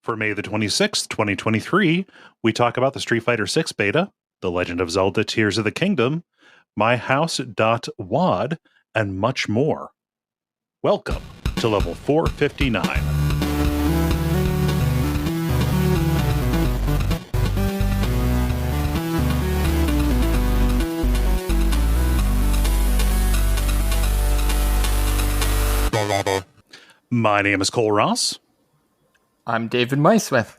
For May the 26th, 2023, we talk about the Street Fighter 6 beta, The Legend of Zelda Tears of the Kingdom, MyHouse.wad, and much more. Welcome to level 459. My name is Kole Ross. I'm David Mysmith.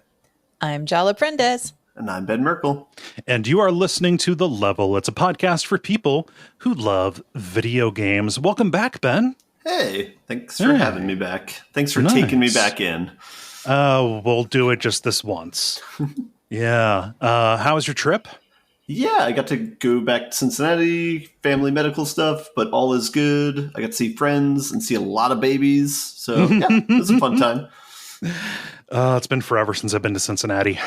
I'm Jala Prendez. And I'm Ben Merkel. And you are listening to The Level. It's a podcast for people who love video games. Welcome back, Ben. Hey, thanks for having me back. Thanks for taking me back in. We'll do it just this once. Yeah. How was your trip? Yeah, I got to go back to Cincinnati, family medical stuff, but all is good. I got to see friends and see a lot of babies. So, yeah, it was a fun time. It's been forever since I've been to Cincinnati.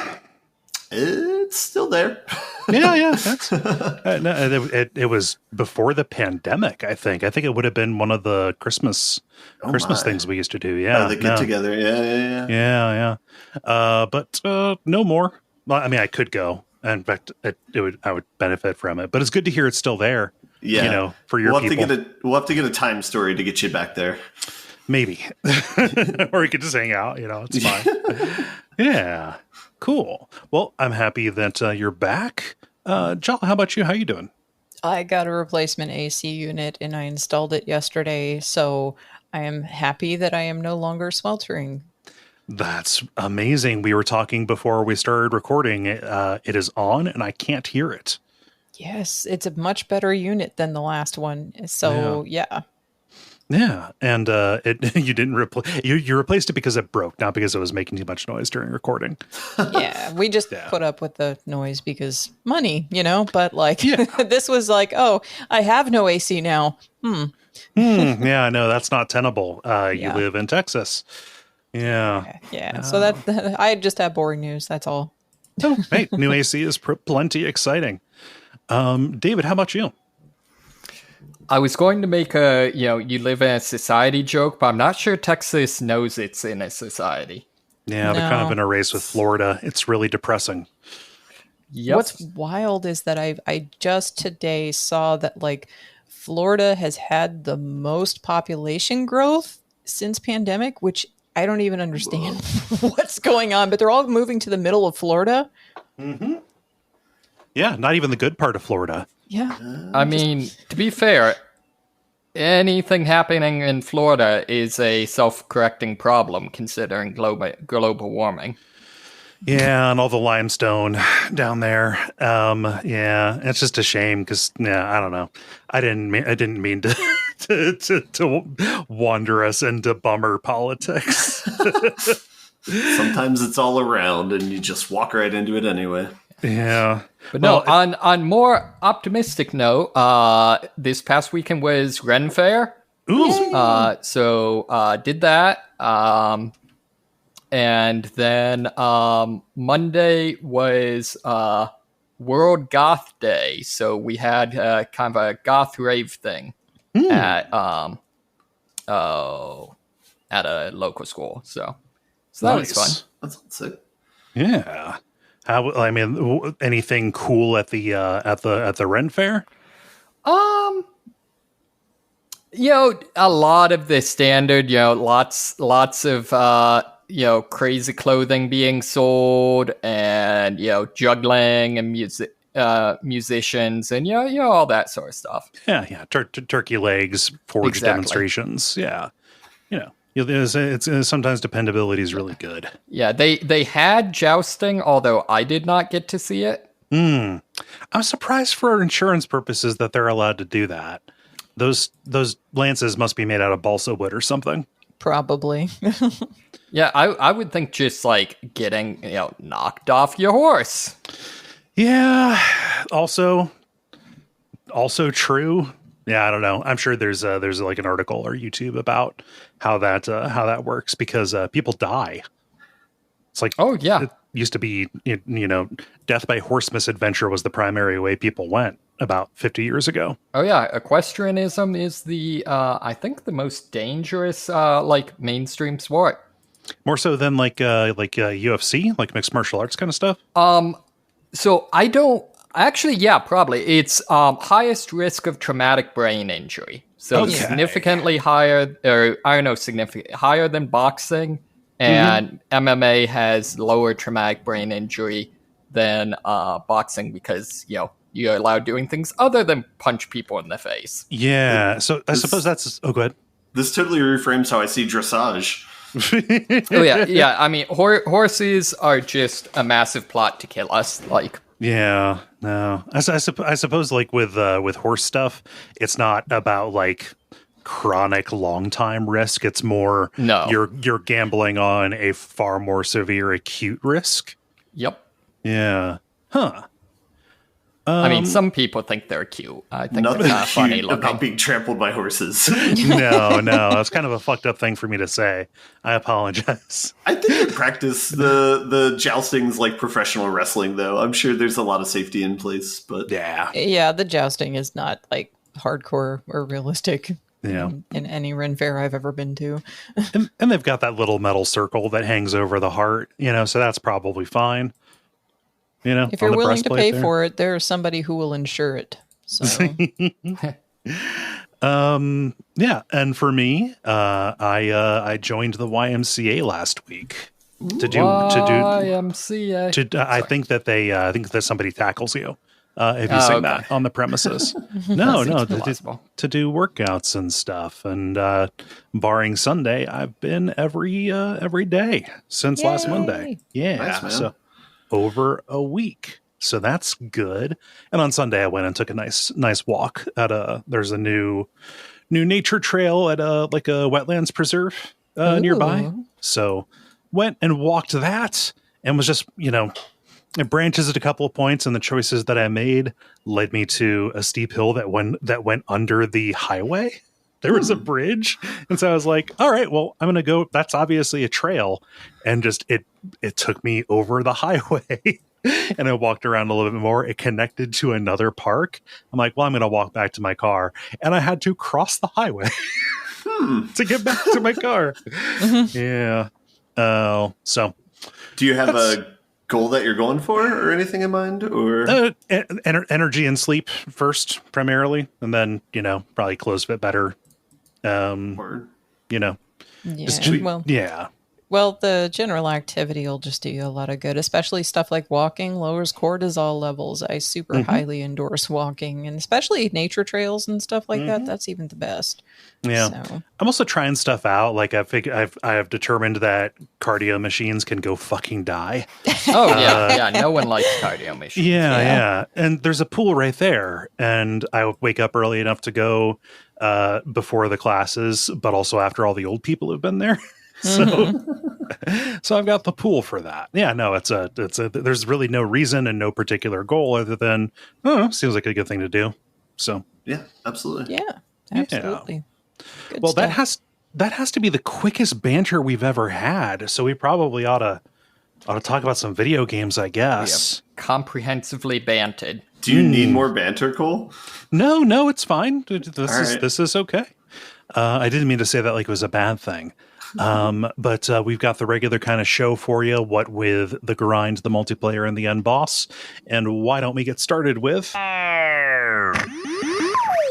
It's still there. Yeah. That's, it was before the pandemic, I think. I think it would have been one of the Christmas things we used to do. Yeah. The get together. Yeah. But no more. Well, I mean, I could go. In fact, I would benefit from it. But it's good to hear it's still there. Yeah. You know, for your people. We'll have to get a time story to get you back there. Maybe. Or you could just hang out, it's fine. Yeah. Cool. Well, I'm happy that you're back. Jala, how about you? How you doing? I got a replacement AC unit and I installed it yesterday, so I am happy that I am no longer sweltering. That's amazing. We were talking before we started recording. It is on and I can't hear it. Yes, it's a much better unit than the last one. So, yeah. Yeah, and you didn't replace you replaced it because it broke, not because it was making too much noise during recording. Yeah, we just put up with the noise because money, But this was like, oh, I have no AC now. Yeah, no, that's not tenable. You live in Texas. Yeah. Yeah. So that I just have boring news. That's all. Oh, hey, new AC is plenty exciting. David, how about you? I was going to make you live in a society joke, but I'm not sure Texas knows it's in a society. Yeah, they're kind of in a race with Florida. It's really depressing. Yep. What's wild is that I just today saw that Florida has had the most population growth since pandemic, which I don't even understand what's going on, but they're all moving to the middle of Florida. Mm-hmm. Yeah, not even the good part of Florida. Yeah. I mean, to be fair, anything happening in Florida is a self-correcting problem considering global warming. Yeah, and all the limestone down there. Yeah, it's just a shame because I don't know. I didn't mean to wander us into bummer politics. Sometimes it's all around and you just walk right into it anyway. Yeah. But no, on more optimistic note, this past weekend was Ren Fair. Ooh. So did that. And then Monday was World Goth Day. So we had kind of a goth rave thing at a local school. So that was fun. That's sick. Yeah. Anything cool at the Ren Fair? A lot of the standard, lots of crazy clothing being sold, and juggling and musicians, and all that sort of stuff. Yeah. Turkey legs, forge demonstrations. Yeah, it's sometimes dependability is really good. Yeah, they had jousting, although I did not get to see it. I'm surprised for insurance purposes that they're allowed to do that. Those lances must be made out of balsa wood or something. Probably. Yeah, I would think just getting knocked off your horse. Yeah. Also true. Yeah, I don't know. I'm sure there's an article or YouTube about how that works because people die. It's it used to be death by horse misadventure was the primary way people went about 50 years ago. Oh yeah, equestrianism is the I think the most dangerous mainstream sport. More so than like UFC, like mixed martial arts kind of stuff? So I don't... Actually, yeah, probably. It's highest risk of traumatic brain injury. So significantly higher, or I don't know, significantly higher than boxing. And MMA has lower traumatic brain injury than boxing because, you're allowed doing things other than punch people in the face. Yeah. So I suppose that's... Oh, go ahead. This totally reframes how I see dressage. Oh, yeah. I mean, horses are just a massive plot to kill us. Like... Yeah, no. I suppose like with horse stuff, it's not about like chronic long time risk. It's more you're gambling on a far more severe acute risk. Yep. Yeah. Huh. I mean, some people think they're cute. I think nothing they're funny looking. about being trampled by horses. No, that's kind of a fucked up thing for me to say. I apologize. I think in practice, the jousting's like professional wrestling, though. I'm sure there's a lot of safety in place, but yeah, the jousting is not like hardcore or realistic. In any Ren Fair I've ever been to. and they've got that little metal circle that hangs over the heart, so that's probably fine. If you're willing to pay for it, there's somebody who will insure it. So, and for me, I joined the YMCA last week to do YMCA. I think that somebody tackles you if you sing that on the premises. No, to do workouts and stuff, and barring Sunday, I've been every day since last Monday. Yeah, nice, so over a week. So that's good. And on Sunday I went and took a nice walk at there's a new nature trail at a wetlands preserve nearby. So went and walked that and was just, it branches at a couple of points, and the choices that I made led me to a steep hill that went under the highway. There was a bridge. And so I was like, all right, well, I'm going to go. That's obviously a trail. And just it took me over the highway and I walked around a little bit more. It connected to another park. I'm like, well, I'm going to walk back to my car. And I had to cross the highway to get back to my car. Yeah. So do you have a goal that you're going for or anything in mind, or energy and sleep first primarily, and then probably clothes fit better. Well, the general activity will just do you a lot of good, especially stuff like walking lowers cortisol levels. I super highly endorse walking, and especially nature trails and stuff like that. That's even the best. Yeah. So. I'm also trying stuff out. Like I have determined that cardio machines can go fucking die. Oh yeah. No one likes cardio machines. Yeah. And there's a pool right there, and I wake up early enough to go before the classes, but also after all the old people have been there. So I've got the pool for that. Yeah, no, there's really no reason and no particular goal other than, seems like a good thing to do. So yeah, absolutely. Yeah, absolutely. Good well, stuff. that has to be the quickest banter we've ever had. So we probably ought to talk about some video games, I guess. Comprehensively bantered. Do you need more banter, Kole? No, it's fine. This is okay. I didn't mean to say that like it was a bad thing. But we've got the regular kind of show for you, what with the grind, the multiplayer, and the end boss. And why don't we get started with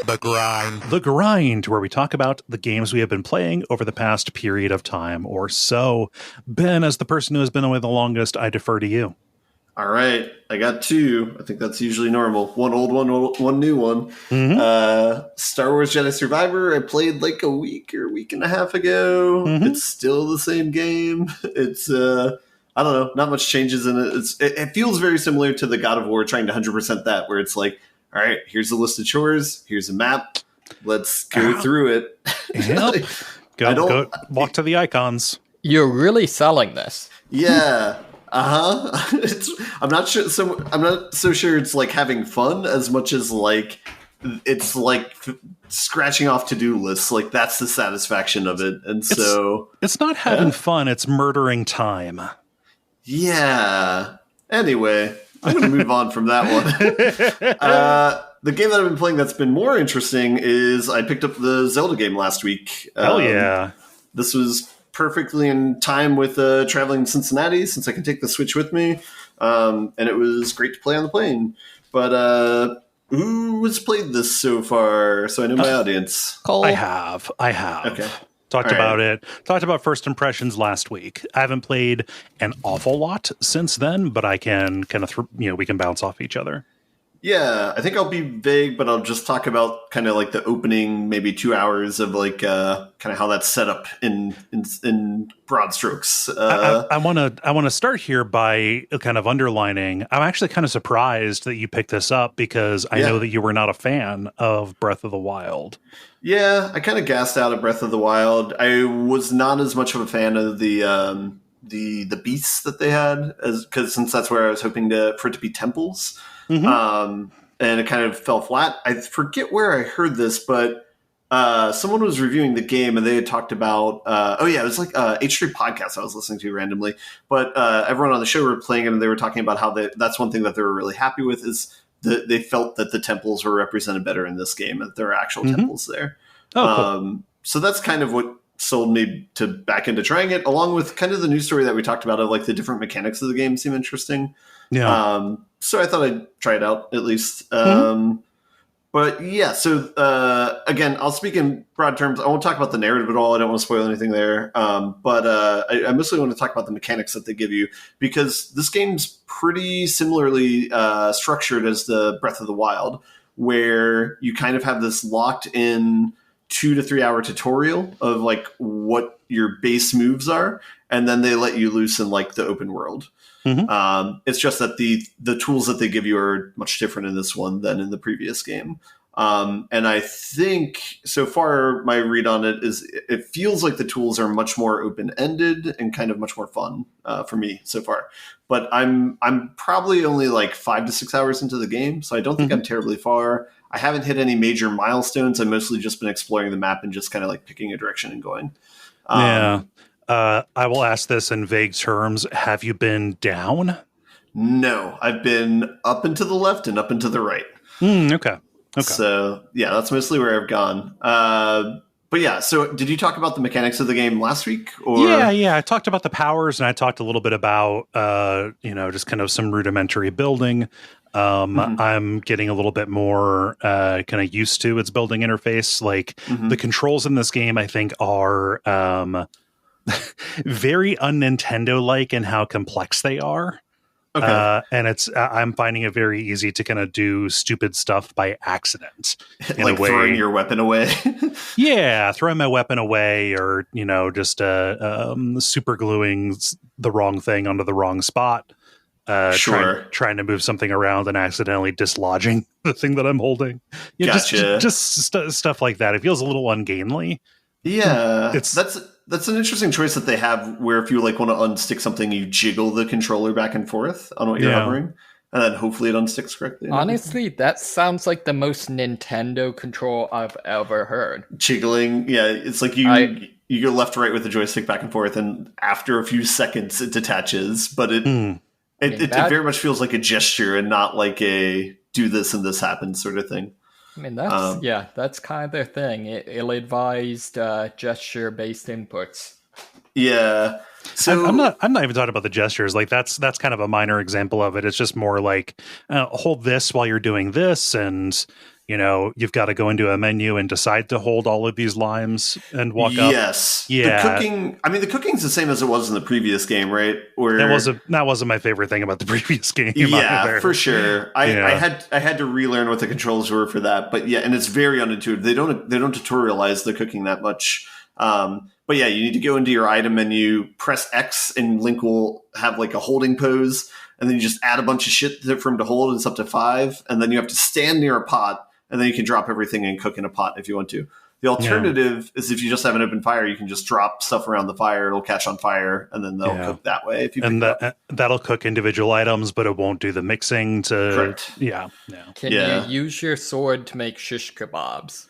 The Grind, where we talk about the games we have been playing over the past period of time or so. Ben, as the person who has been away the longest, I defer to you. All right, I got two. I think that's usually normal. One old one new one. Star Wars Jedi Survivor, I played like a week and a half ago. It's still the same game. It's, I don't know, not much changes in it. It feels very similar to the God of War trying to 100% that, where it's like, all right, here's a list of chores, here's a map, let's go through it. Yep. Go walk to the icons. You're really selling this. Yeah. I'm not sure. So I'm not so sure it's like having fun as much as like it's like scratching off to-do lists. Like that's the satisfaction of it. And so it's not having fun. It's murdering time. Yeah. Anyway, I'm going to move on from that one. The game that I've been playing that's been more interesting is I picked up the Zelda game last week. Hell yeah. This was perfectly in time with traveling to Cincinnati since I can take the Switch with me. And it was great to play on the plane. But who has played this so far? So I know my audience. Kole. I have. Okay. Talked about it. Talked about first impressions last week. I haven't played an awful lot since then, but I can kind of, we can bounce off each other. Yeah, I think I'll be vague, but I'll just talk about kind of like the opening, maybe 2 hours of like kind of how that's set up in broad strokes. I want to start here by kind of underlining. I'm actually kind of surprised that you picked this up because I know that you were not a fan of Breath of the Wild. Yeah, I kind of gassed out at Breath of the Wild. I was not as much of a fan of the beasts that they had, since that's where I was hoping for it to be temples. Mm-hmm. And it kind of fell flat. I forget where I heard this, but someone was reviewing the game and they had talked about, it was like H3 podcast I was listening to randomly, but everyone on the show were playing it and they were talking about how that's one thing that they were really happy with is they felt that the temples were represented better in this game, that there are actual temples there. Oh, cool. So that's kind of what sold me to back into trying it, along with kind of the news story that we talked about of like the different mechanics of the game seem interesting. Yeah. So I thought I'd try it out at least. But yeah, so again, I'll speak in broad terms. I won't talk about the narrative at all. I don't want to spoil anything there. But I mostly want to talk about the mechanics that they give you, because this game's pretty similarly structured as the Breath of the Wild, where you kind of have this locked in 2 to 3 hour tutorial of like what your base moves are, and then they let you loose in like the open world. Mm-hmm. It's just that the tools that they give you are much different in this one than in the previous game. And I think so far my read on it is it feels like the tools are much more open-ended and kind of much more fun for me so far. But I'm probably only like 5 to 6 hours into the game, so I don't think I'm terribly far. I haven't hit any major milestones. I've mostly just been exploring the map and just kind of like picking a direction and going. I will ask this in vague terms. Have you been down? No, I've been up and to the left and up and to the right. Okay. So yeah, that's mostly where I've gone. But yeah, so did you talk about the mechanics of the game last week? Or? Yeah. I talked about the powers and I talked a little bit about, just kind of some rudimentary building. I'm getting a little bit more kind of used to its building interface. Like the controls in this game, I think, are very un-Nintendo-like in how complex they are. Okay. And I'm finding it very easy to kind of do stupid stuff by accident. Like throwing your weapon away? Yeah, throwing my weapon away, or, just super gluing the wrong thing onto the wrong spot. Trying to move something around and accidentally dislodging the thing that I'm holding. Gotcha. Just stuff like that. It feels a little ungainly. Yeah, that's an interesting choice that they have, where if you like want to unstick something, you jiggle the controller back and forth on what you're hovering, and then hopefully it unsticks correctly. Honestly, that sounds like the most Nintendo control I've ever heard. Jiggling, yeah, it's like you go left to right with the joystick back and forth, and after a few seconds it detaches, but it very much feels like a gesture and not like a do this and this happens sort of thing. I mean, that's kind of their thing. Ill-advised gesture-based inputs. Yeah. So I'm not even talking about the gestures. Like that's kind of a minor example of it. It's just more like hold this while you're doing this, and you've got to go into a menu and decide to hold all of these limes and walk up. Yes. Yeah. The cooking's the same as it was in the previous game, right? That wasn't my favorite thing about the previous game. Yeah, either. For sure. I had to relearn what the controls were for that, but yeah, and it's very unintuitive. They don't tutorialize the cooking that much. But yeah, you need to go into your item menu, press X, and Link will have like a holding pose, and then you just add a bunch of shit for him to hold, and it's up to 5, and then you have to stand near a pot, and then you can drop everything and cook in a pot if you want to. The alternative is if you just have an open fire, you can just drop stuff around the fire, it'll catch on fire, and then they'll cook that way. If you that'll cook individual items, but it won't do the mixing to. Correct. Yeah. Can you use your sword to make shish kebabs?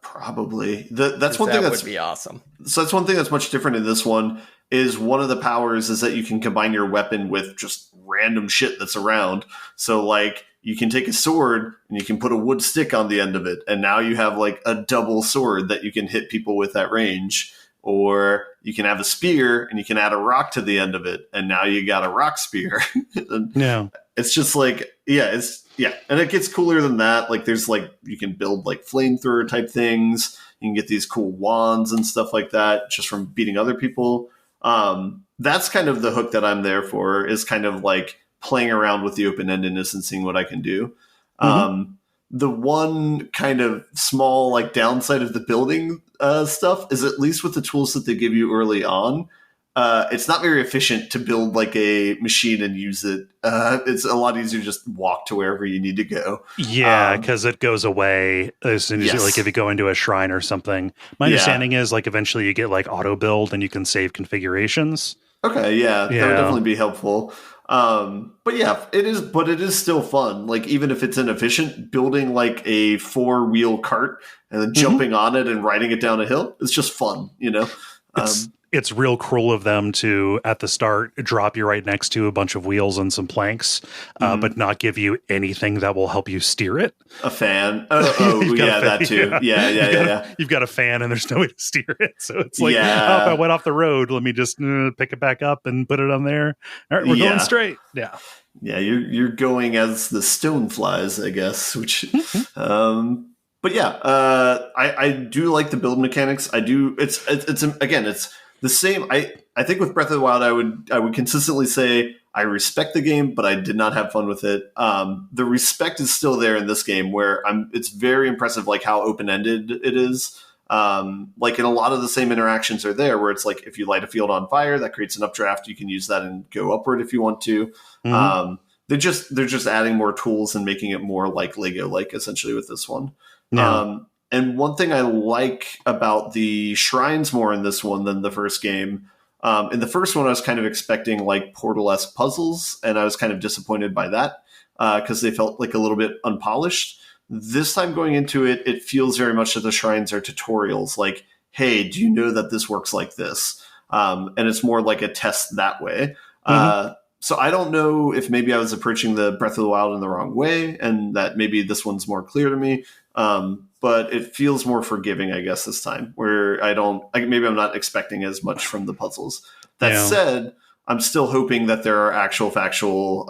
Probably. That's one thing that would be awesome. So that's one thing that's much different in this one. Is one of the powers is that you can combine your weapon with just random shit that's around. So like you can take a sword and you can put a wood stick on the end of it, and now you have like a double sword that you can hit people with at range. or you can have a spear and you can add a rock to the end of it, and now you got a rock spear. Yeah. It's just like, and it gets cooler than that. Like there's like, you can build like flamethrower type things. You can get these cool wands and stuff like that just from beating other people. That's kind of the hook that I'm there for, is kind of like playing around with the open-endedness and seeing what I can do. The one kind of small like downside of the building stuff is, at least with the tools that they give you early on, it's not very efficient to build like a machine and use it. It's a lot easier to just walk to wherever you need to go. Yeah, because it goes away as soon as you, like if you go into a shrine or something. My understanding is like eventually you get like auto build and you can save configurations. Okay, that would definitely be helpful. But yeah, it is still fun. Like even if it's inefficient, building like a 4-wheel cart and then jumping on it and riding it down a hill, it's just fun, you know? It's real cruel of them to, at the start, drop you right next to a bunch of wheels and some planks, but not give you anything that will help you steer it. A fan. That too. Yeah. You've got a fan and there's no way to steer it. So it's like, if I went off the road, let me just pick it back up and put it on there. All right, we're going straight. Yeah. Yeah, you're going as the stone flies, I guess, which... But yeah, I do like the build mechanics. I do. It's the same. I think with Breath of the Wild, I would consistently say I respect the game, but I did not have fun with it. The respect is still there in this game, where it's very impressive, like how open ended it is. Like in a lot of the same interactions are there, where it's like if you light a field on fire, that creates an updraft. You can use that and go upward if you want to. They're just adding more tools and making it more like Lego, like essentially with this one. Yeah. And one thing I like about the shrines more in this one than the first game, in the first one I was kind of expecting like Portal-esque puzzles, and I was kind of disappointed by that because they felt like a little bit unpolished. This time going into it, it feels very much that the shrines are tutorials, like, hey, do you know that this works like this? And it's more like a test that way. So I don't know if maybe I was approaching the Breath of the Wild in the wrong way, and that maybe this one's more clear to me. But it feels more forgiving, I guess, this time, where maybe I'm not expecting as much from the puzzles. That said, I'm still hoping that there are actual factual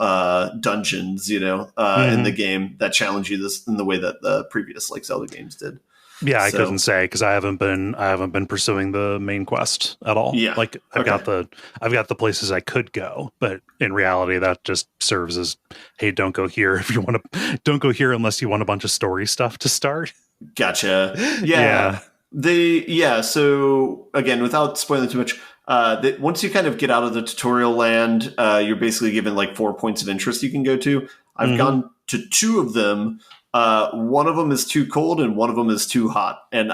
dungeons, in the game that challenge you this in the way that the previous like Zelda games did. Yeah, I couldn't say because I haven't been pursuing the main quest at all. Yeah, like I've got the places I could go, but in reality, that just serves as, hey, don't go here if you want to. Don't go here unless you want a bunch of story stuff to start. Gotcha. Yeah. So again, without spoiling too much, once you kind of get out of the tutorial land, you're basically given like 4 points of interest you can go to. I've gone to 2 of them. One of them is too cold and one of them is too hot. And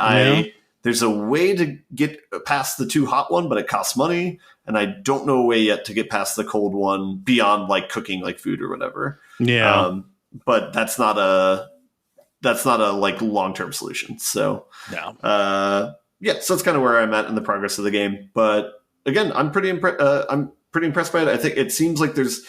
there's a way to get past the too hot one, but it costs money. And I don't know a way yet to get past the cold one beyond like cooking like food or whatever. Yeah. But that's not a like long-term solution. So, so that's kind of where I'm at in the progress of the game. But again, I'm pretty impressed by it. I think it seems like there's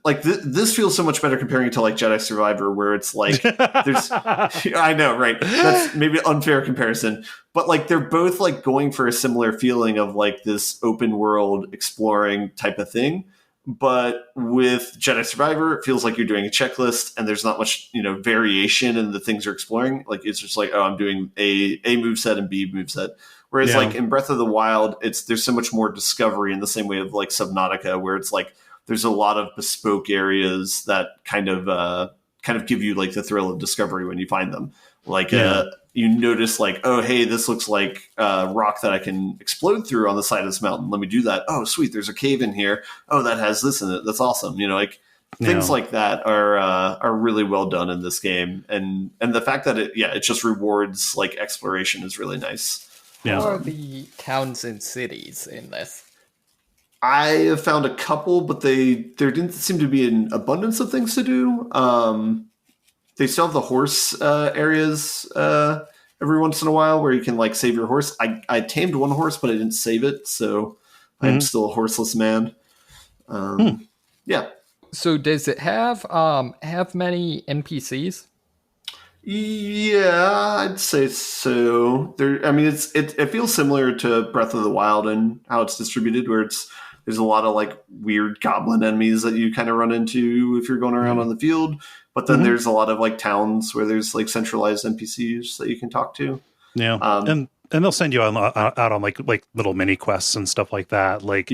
like this feels so much better comparing it to like Jedi Survivor, where it's like there's I know, right? That's maybe an unfair comparison, but like they're both like going for a similar feeling of like this open world exploring type of thing. But with Jedi Survivor, it feels like you're doing a checklist and there's not much, variation in the things you're exploring. Like it's just like, oh, I'm doing a moveset and B moveset. Whereas like in Breath of the Wild, there's so much more discovery in the same way of like Subnautica, where it's like there's a lot of bespoke areas that kind of give you like the thrill of discovery when you find them. Like you notice like, oh, hey, this looks like rock that I can explode through on the side of this mountain. Let me do that. Oh, sweet. There's a cave in here. Oh, that has this in it. That's awesome. Things like that are really well done in this game. And the fact that it just rewards like exploration is really nice. Yeah. What are the towns and cities in this? I have found a couple, but there didn't seem to be an abundance of things to do. They still have the horse areas every once in a while where you can like save your horse. I tamed one horse, but I didn't save it, so I'm still a horseless man. Yeah. So does it have many NPCs? Yeah, I'd say so. I mean, it feels similar to Breath of the Wild and how it's distributed, where there's a lot of like weird goblin enemies that you kind of run into if you're going around on the field. But then there's a lot of like towns where there's like centralized NPCs that you can talk to. Yeah, and they'll send you out on like little mini quests and stuff like that. Like,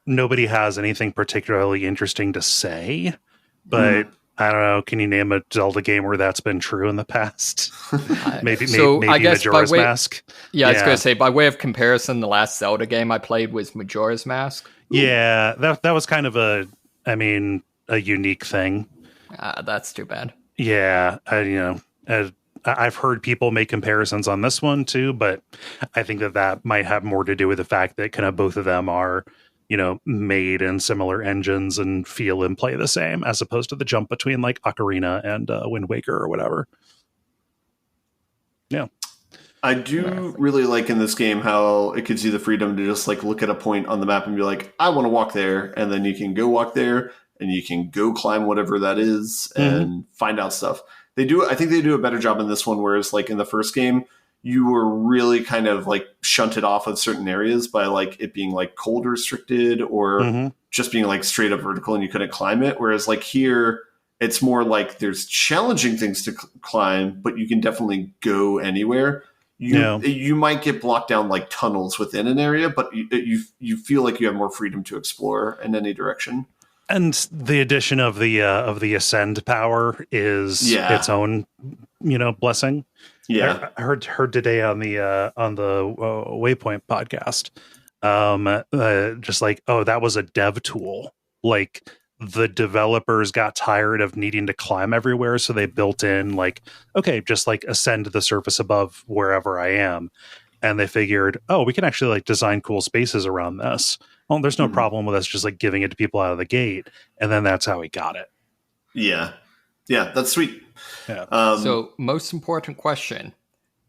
nobody has anything particularly interesting to say, but I don't know. Can you name a Zelda game where that's been true in the past? maybe I guess Majora's Mask. Yeah, I was going to say, by way of comparison, the last Zelda game I played was Majora's Mask. Yeah, that was kind of a unique thing. That's too bad. Yeah, I've heard people make comparisons on this one too, but I think that might have more to do with the fact that kind of both of them are, made in similar engines and feel and play the same, as opposed to the jump between like Ocarina and Wind Waker or whatever. Yeah. I do really like in this game how it gives you the freedom to just like look at a point on the map and be like, I want to walk there. And then you can go walk there and you can go climb whatever that is and find out stuff. I think they do a better job in this one, whereas like in the first game, you were really kind of like shunted off of certain areas by like it being like cold restricted or just being like straight up vertical and you couldn't climb it. Whereas like here, it's more like there's challenging things to climb, but you can definitely go anywhere. You might get blocked down like tunnels within an area, but you feel like you have more freedom to explore in any direction. And the addition of the ascend power is its own, blessing. Yeah, I heard today on the Waypoint podcast, just like, oh, that was a dev tool. Like the developers got tired of needing to climb everywhere, so they built in like, okay, just like ascend the surface above wherever I am, and they figured, oh, we can actually like design cool spaces around this. Well, there's no problem with us just like giving it to people out of the gate, and then that's how we got it. Yeah, that's sweet. Yeah. So, most important question: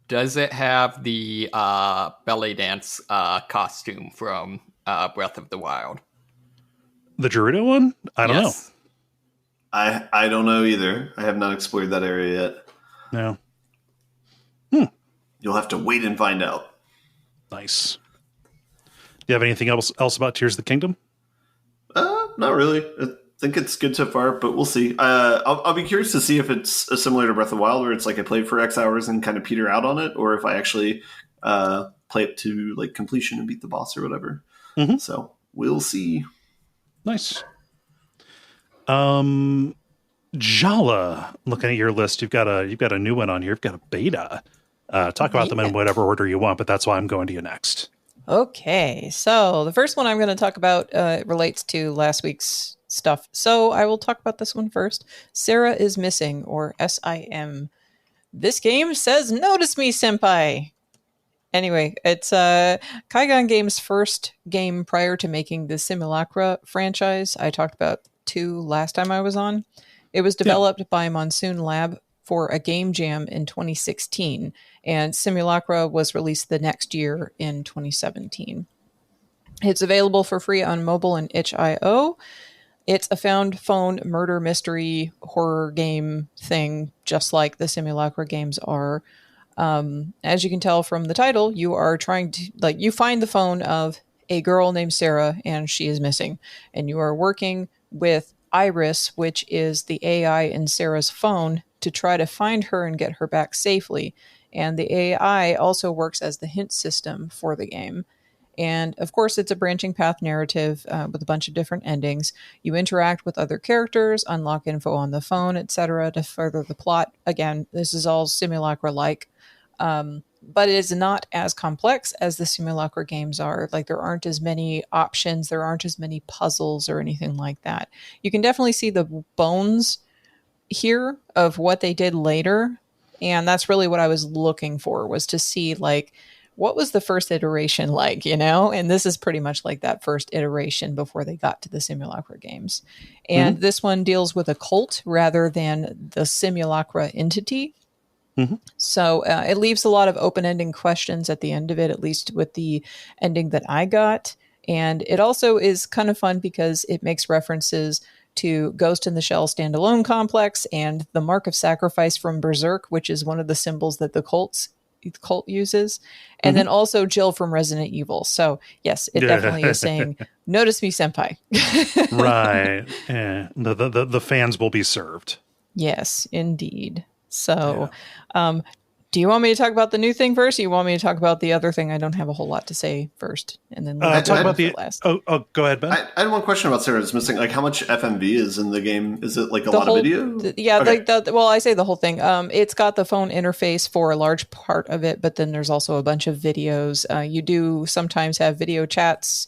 does it have the belly dance costume from Breath of the Wild? The Gerudo one? I don't know. I don't know either. I have not explored that area yet. No. You'll have to wait and find out. Nice. Do you have anything else about Tears of the Kingdom? Not really. I think it's good so far, but we'll see. I'll be curious to see if it's similar to Breath of the Wild, where it's like I played for X hours and kind of peter out on it, or if I actually play it to like completion and beat the boss or whatever. So we'll see. Nice. Jala, looking at your list, you've got a new one on here. You've got a beta. Talk about them in whatever order you want, but that's why I'm going to you next. Okay, so the first one I'm going to talk about relates to last week's stuff. So I will talk about this one first. Sara is Missing, or S.I.M. This game says notice me, senpai. Anyway, it's Kaigan Games' first game prior to making the Simulacra franchise. I talked about 2 last time I was on. It was developed by Monsoon Lab for a game jam in 2016, and Simulacra was released the next year in 2017. It's available for free on mobile and itch.io. It's a found phone murder mystery horror game thing, just like the Simulacra games are. As you can tell from the title, you are trying to, you find the phone of a girl named Sara, and she is missing. And you are working with Iris, which is the AI in Sara's phone, to try to find her and get her back safely. And the AI also works as the hint system for the game. And of course, it's a branching path narrative with a bunch of different endings. You interact with other characters, unlock info on the phone, etc. to further the plot. Again, this is all Simulacra-like. But it is not as complex as the Simulacra games are. Like, there aren't as many options, there aren't as many puzzles or anything like that. You can definitely see the bones here of what they did later, and that's really what I was looking for, was to see like what was the first ituration like, and this is pretty much like that first iteration before they got to the Simulacra games. And this one deals with a cult rather than the Simulacra entity. So it leaves a lot of open-ending questions at the end of it, at least with the ending that I got. And it also is kind of fun because it makes references to Ghost in the Shell standalone complex and the Mark of Sacrifice from Berserk, which is one of the symbols that the cult uses, and then also Jill from Resident Evil. So yes, it definitely is saying, "Notice me, senpai." Right. Yeah. The fans will be served. Yes, indeed. So, do you want me to talk about the new thing first? Or you want me to talk about the other thing? I don't have a whole lot to say first, and then talk about the last. Oh, go ahead, Ben. I had one question about Sarah. It's missing. Like, how much FMV is in the game? Is it like a lot of video? Well, I say the whole thing. It's got the phone interface for a large part of it, but then there's also a bunch of videos. You do sometimes have video chats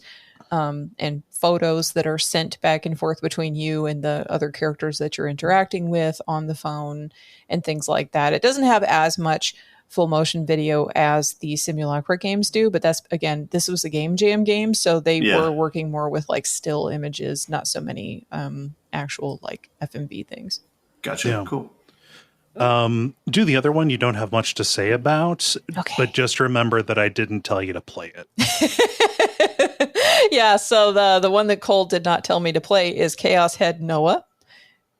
and photos that are sent back and forth between you and the other characters that you're interacting with on the phone and things like that. It doesn't have as much full motion video as the Simulacra games do, but that's, again, this was a Game Jam game, so they were working more with like still images, not so many actual like FMV things. Gotcha. Yeah. Cool. Do the other one you don't have much to say about, but just remember that I didn't tell you to play it. Yeah, so the one that Kole did not tell me to play is Chaos Head Noah.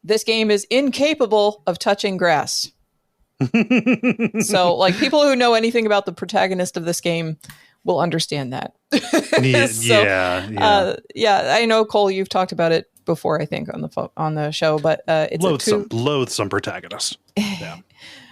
This game is incapable of touching grass. So, like, people who know anything about the protagonist of this game will understand that. I know, Kole, you've talked about it before, I think, on the show, but it's loathsome protagonist. Yeah.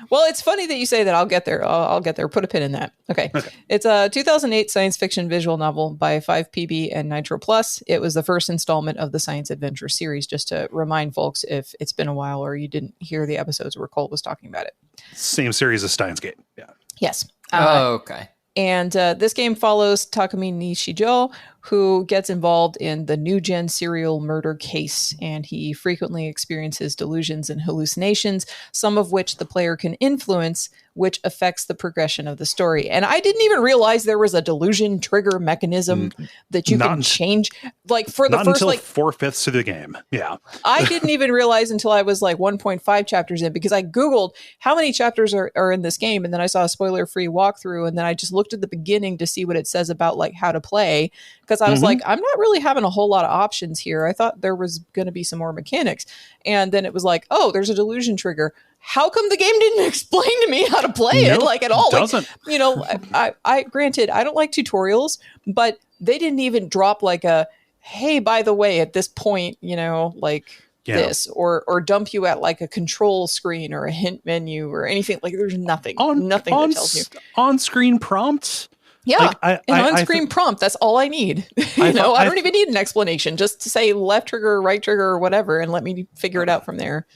Well, it's funny that you say that. I'll get there. I'll get there. Put a pin in that. Okay. It's a 2008 science fiction visual novel by 5PB and Nitro Plus. It was the first installment of the Science Adventure series, just to remind folks if it's been a while or you didn't hear the episodes where Kole was talking about it. Same series as Steins Gate. Yeah. Yes. Okay. And this game follows Takumi Nishijo, who gets involved in the new gen serial murder case, and he frequently experiences delusions and hallucinations, some of which the player can influence, which affects the progression of the story. And I didn't even realize there was a delusion trigger mechanism that you can change. Like for the first, until 4/5 of the game. Yeah. I didn't even realize until I was like 1.5 chapters in, because I Googled how many chapters are in this game. And then I saw a spoiler-free walkthrough. And then I just looked at the beginning to see what it says about like how to play. Because I was like, I'm not really having a whole lot of options here. I thought there was going to be some more mechanics. And then it was like, oh, there's a delusion trigger. How come the game didn't explain to me how to play it like at all? Doesn't. Like, you know, I granted, I don't like tutorials, but they didn't even drop like a, hey, by the way, at this point, you know, like this, or dump you at like a control screen or a hint menu or anything. Like there's nothing that tells you. On-screen prompts. Yeah, an on-screen prompt. That's all I need. I don't even need an explanation. Just to say left trigger, right trigger, or whatever, and let me figure it out from there.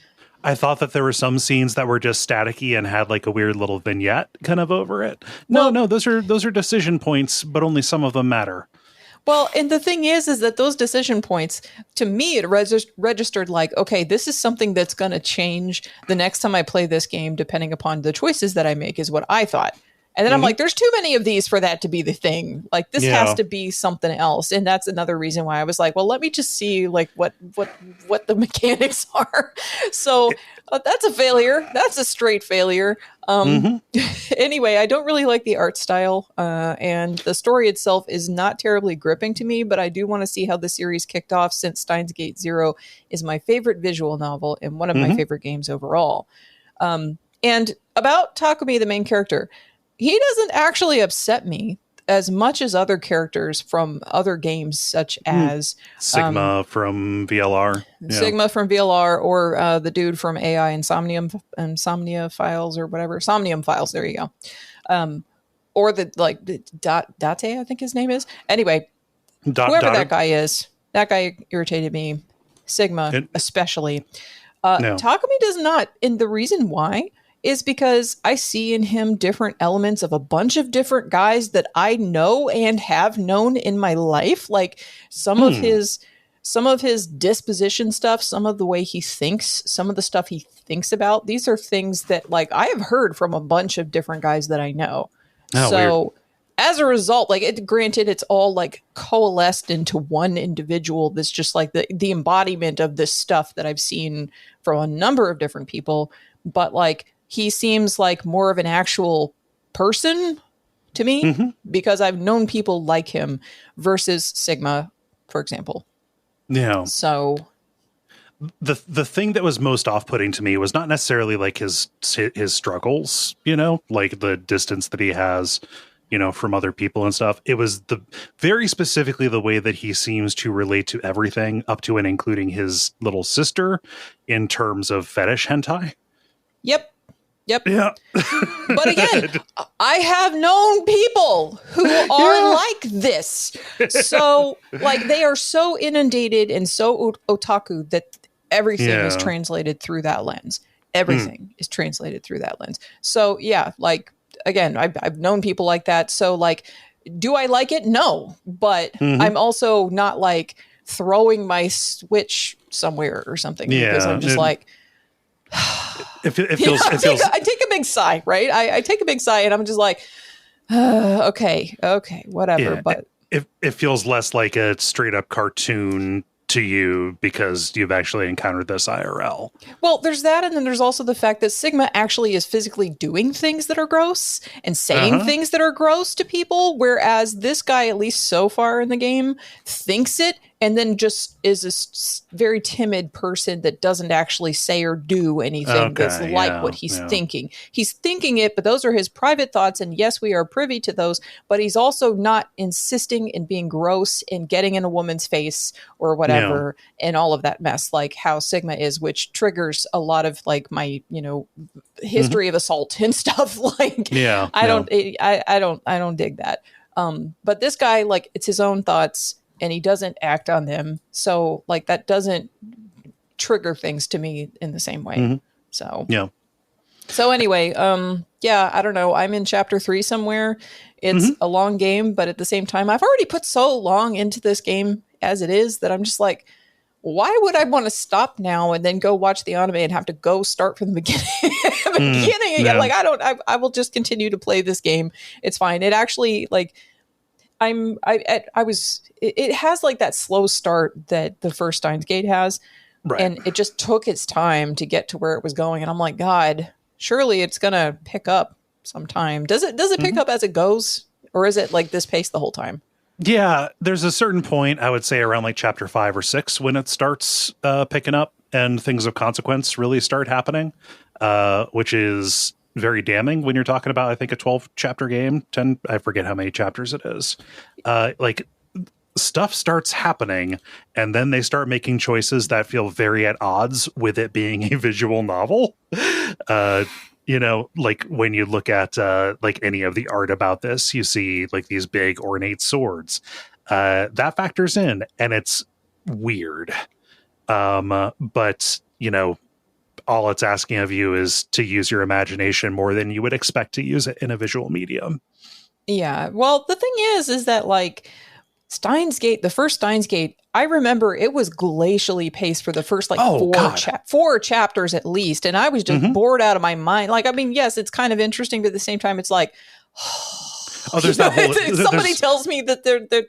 I thought that there were some scenes that were just staticky and had like a weird little vignette kind of over it. No, those are decision points, but only some of them matter. Well, and the thing is that those decision points, to me, it registered like, okay, this is something that's going to change the next time I play this game, depending upon the choices that I make, is what I thought. And then I'm like, there's too many of these for that to be the thing. Like this has to be something else. And that's another reason why I was like, well, let me just see like what the mechanics are. So that's a failure. That's a straight failure. Anyway, I don't really like the art style. And the story itself is not terribly gripping to me, but I do want to see how the series kicked off, since Steins Gate Zero is my favorite visual novel and one of my favorite games overall. And about Takumi, the main character, he doesn't actually upset me as much as other characters from other games, such as Sigma from VLR. Sigma from VLR, or the dude from AI Insomnia Files or whatever. Somnium Files, there you go. Or the Date, I think his name is. Anyway, whoever that guy is, that guy irritated me. Sigma, especially. Takumi does not, and the reason why is because I see in him different elements of a bunch of different guys that I know and have known in my life. Like some of his disposition stuff, some of the way he thinks, some of the stuff he thinks about. These are things that like I have heard from a bunch of different guys that I know. Weird. As a result, like granted, it's all like coalesced into one individual that's just like the embodiment of this stuff that I've seen from a number of different people. But like, he seems like more of an actual person to me because I've known people like him versus Sigma, for example. Yeah. So the thing that was most off-putting to me was not necessarily like his struggles, like the distance that he has, from other people and stuff. It was very specifically the way that he seems to relate to everything up to and including his little sister in terms of fetish hentai. Yep. Yeah. But again, I have known people who are like this. So like they are so inundated and so otaku that everything is translated through that lens. Everything is translated through that lens. So yeah, like again, I've known people like that. So like, do I like it? No, but I'm also not like throwing my Switch somewhere or something because I'm just like, it feels. I take a big sigh, right? I take a big sigh, and I'm just like, okay, whatever. Yeah, but it feels less like a straight up cartoon to you because you've actually encountered this IRL. Well, there's that, and then there's also the fact that Sigma actually is physically doing things that are gross and saying things that are gross to people, whereas this guy, at least so far in the game, thinks it and then just is a very timid person that doesn't actually say or do anything that's like what he's thinking. He's thinking it, but those are his private thoughts, and yes, we are privy to those, but he's also not insisting in being gross and getting in a woman's face or whatever and all of that mess like how Sigma is, which triggers a lot of like my, history of assault and stuff. Like, I don't dig that. But this guy, like, it's his own thoughts and he doesn't act on them. So like that doesn't trigger things to me in the same way. So, So anyway, I don't know. I'm in chapter 3 somewhere. It's a long game, but at the same time, I've already put so long into this game as it is that I'm just like, why would I want to stop now and then go watch the anime and have to go start from the beginning again? Like, I will just continue to play this game. It's fine. It actually like, it has like that slow start that the first Steins Gate has. Right. And it just took its time to get to where it was going. And I'm like, God, surely it's going to pick up sometime. Does it pick up as it goes? Or is it like this pace the whole time? Yeah, there's a certain point, I would say around like chapter 5 or 6 when it starts picking up and things of consequence really start happening, which is very damning when you're talking about, I think, a 12 chapter game, 10, I forget how many chapters it is. Like stuff starts happening and then they start making choices that feel very at odds with it being a visual novel. Like when you look at like any of the art about this, you see like these big ornate swords. That factors in and it's weird. But, all it's asking of you is to use your imagination more than you would expect to use it in a visual medium. Yeah. Well, the thing is that like Steins Gate, the first Steins Gate, I remember it was glacially paced for the first like four chapters at least. And I was just bored out of my mind. Like, I mean, yes, it's kind of interesting, but at the same time, it's like, there's that whole, somebody tells me that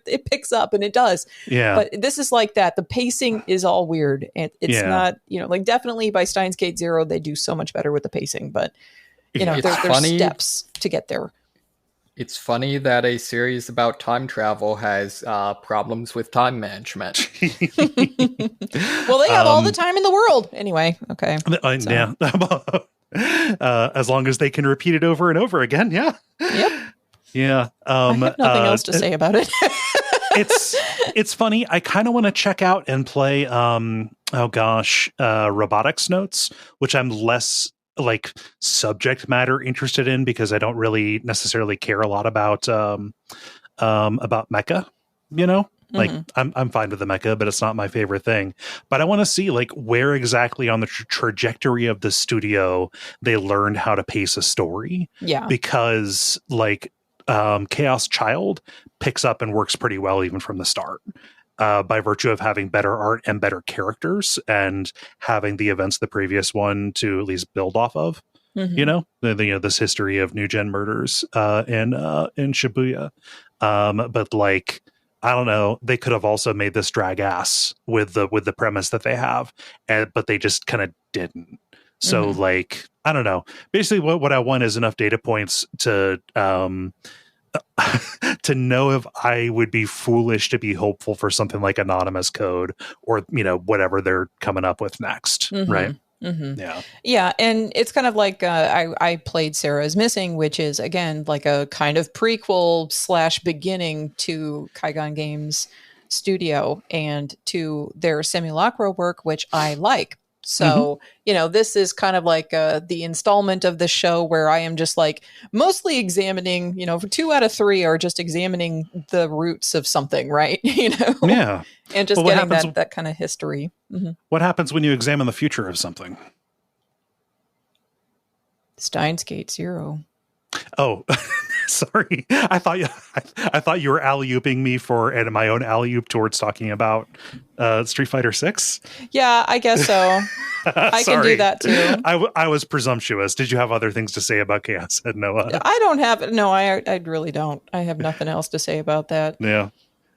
it picks up and it does. Yeah. But this is like that. The pacing is all weird. And it's not, like definitely by Steins Gate 0, they do so much better with the pacing, but there's steps to get there. It's funny that a series about time travel has problems with time management. Well, they have all the time in the world. Anyway, okay. Yeah. As long as they can repeat it over and over again. Yeah. Yep. Yeah. I have nothing else to say about it. It's funny. I kind of want to check out and play, robotics notes, which I'm less like subject matter interested in because I don't really necessarily care a lot about mecha, like I'm fine with the mecha, but it's not my favorite thing. But I want to see like where exactly on the trajectory of the studio they learned how to pace a story. Yeah. Because like Chaos Child picks up and works pretty well even from the start. By virtue of having better art and better characters and having the events of the previous one to at least build off of, this history of new gen murders in Shibuya. But like, I don't know, they could have also made this drag ass with the premise that they have, but they just kind of didn't. So like, I don't know. Basically, what I want is enough data points to to know if I would be foolish to be hopeful for something like anonymous code or, whatever they're coming up with next. Right. Mm-hmm. Yeah. And it's kind of like I played Sarah's Missing, which is, again, like a kind of prequel / beginning to Kaigon Games Studio and to their Simulacra work, which I like. So, this is kind of like the installment of the show where I am just like mostly examining, for 2 out of 3 are just examining the roots of something, right? Yeah. And just getting that kind of history. Mm-hmm. What happens when you examine the future of something? Steins Gate 0. Oh, sorry. I thought you were alley-ooping me for my own alley-oop towards talking about Street Fighter 6. Yeah, I guess so. I can do that too. I was presumptuous. Did you have other things to say about Chaos Head, Noah? I don't have. No, I really don't. I have nothing else to say about that. Yeah.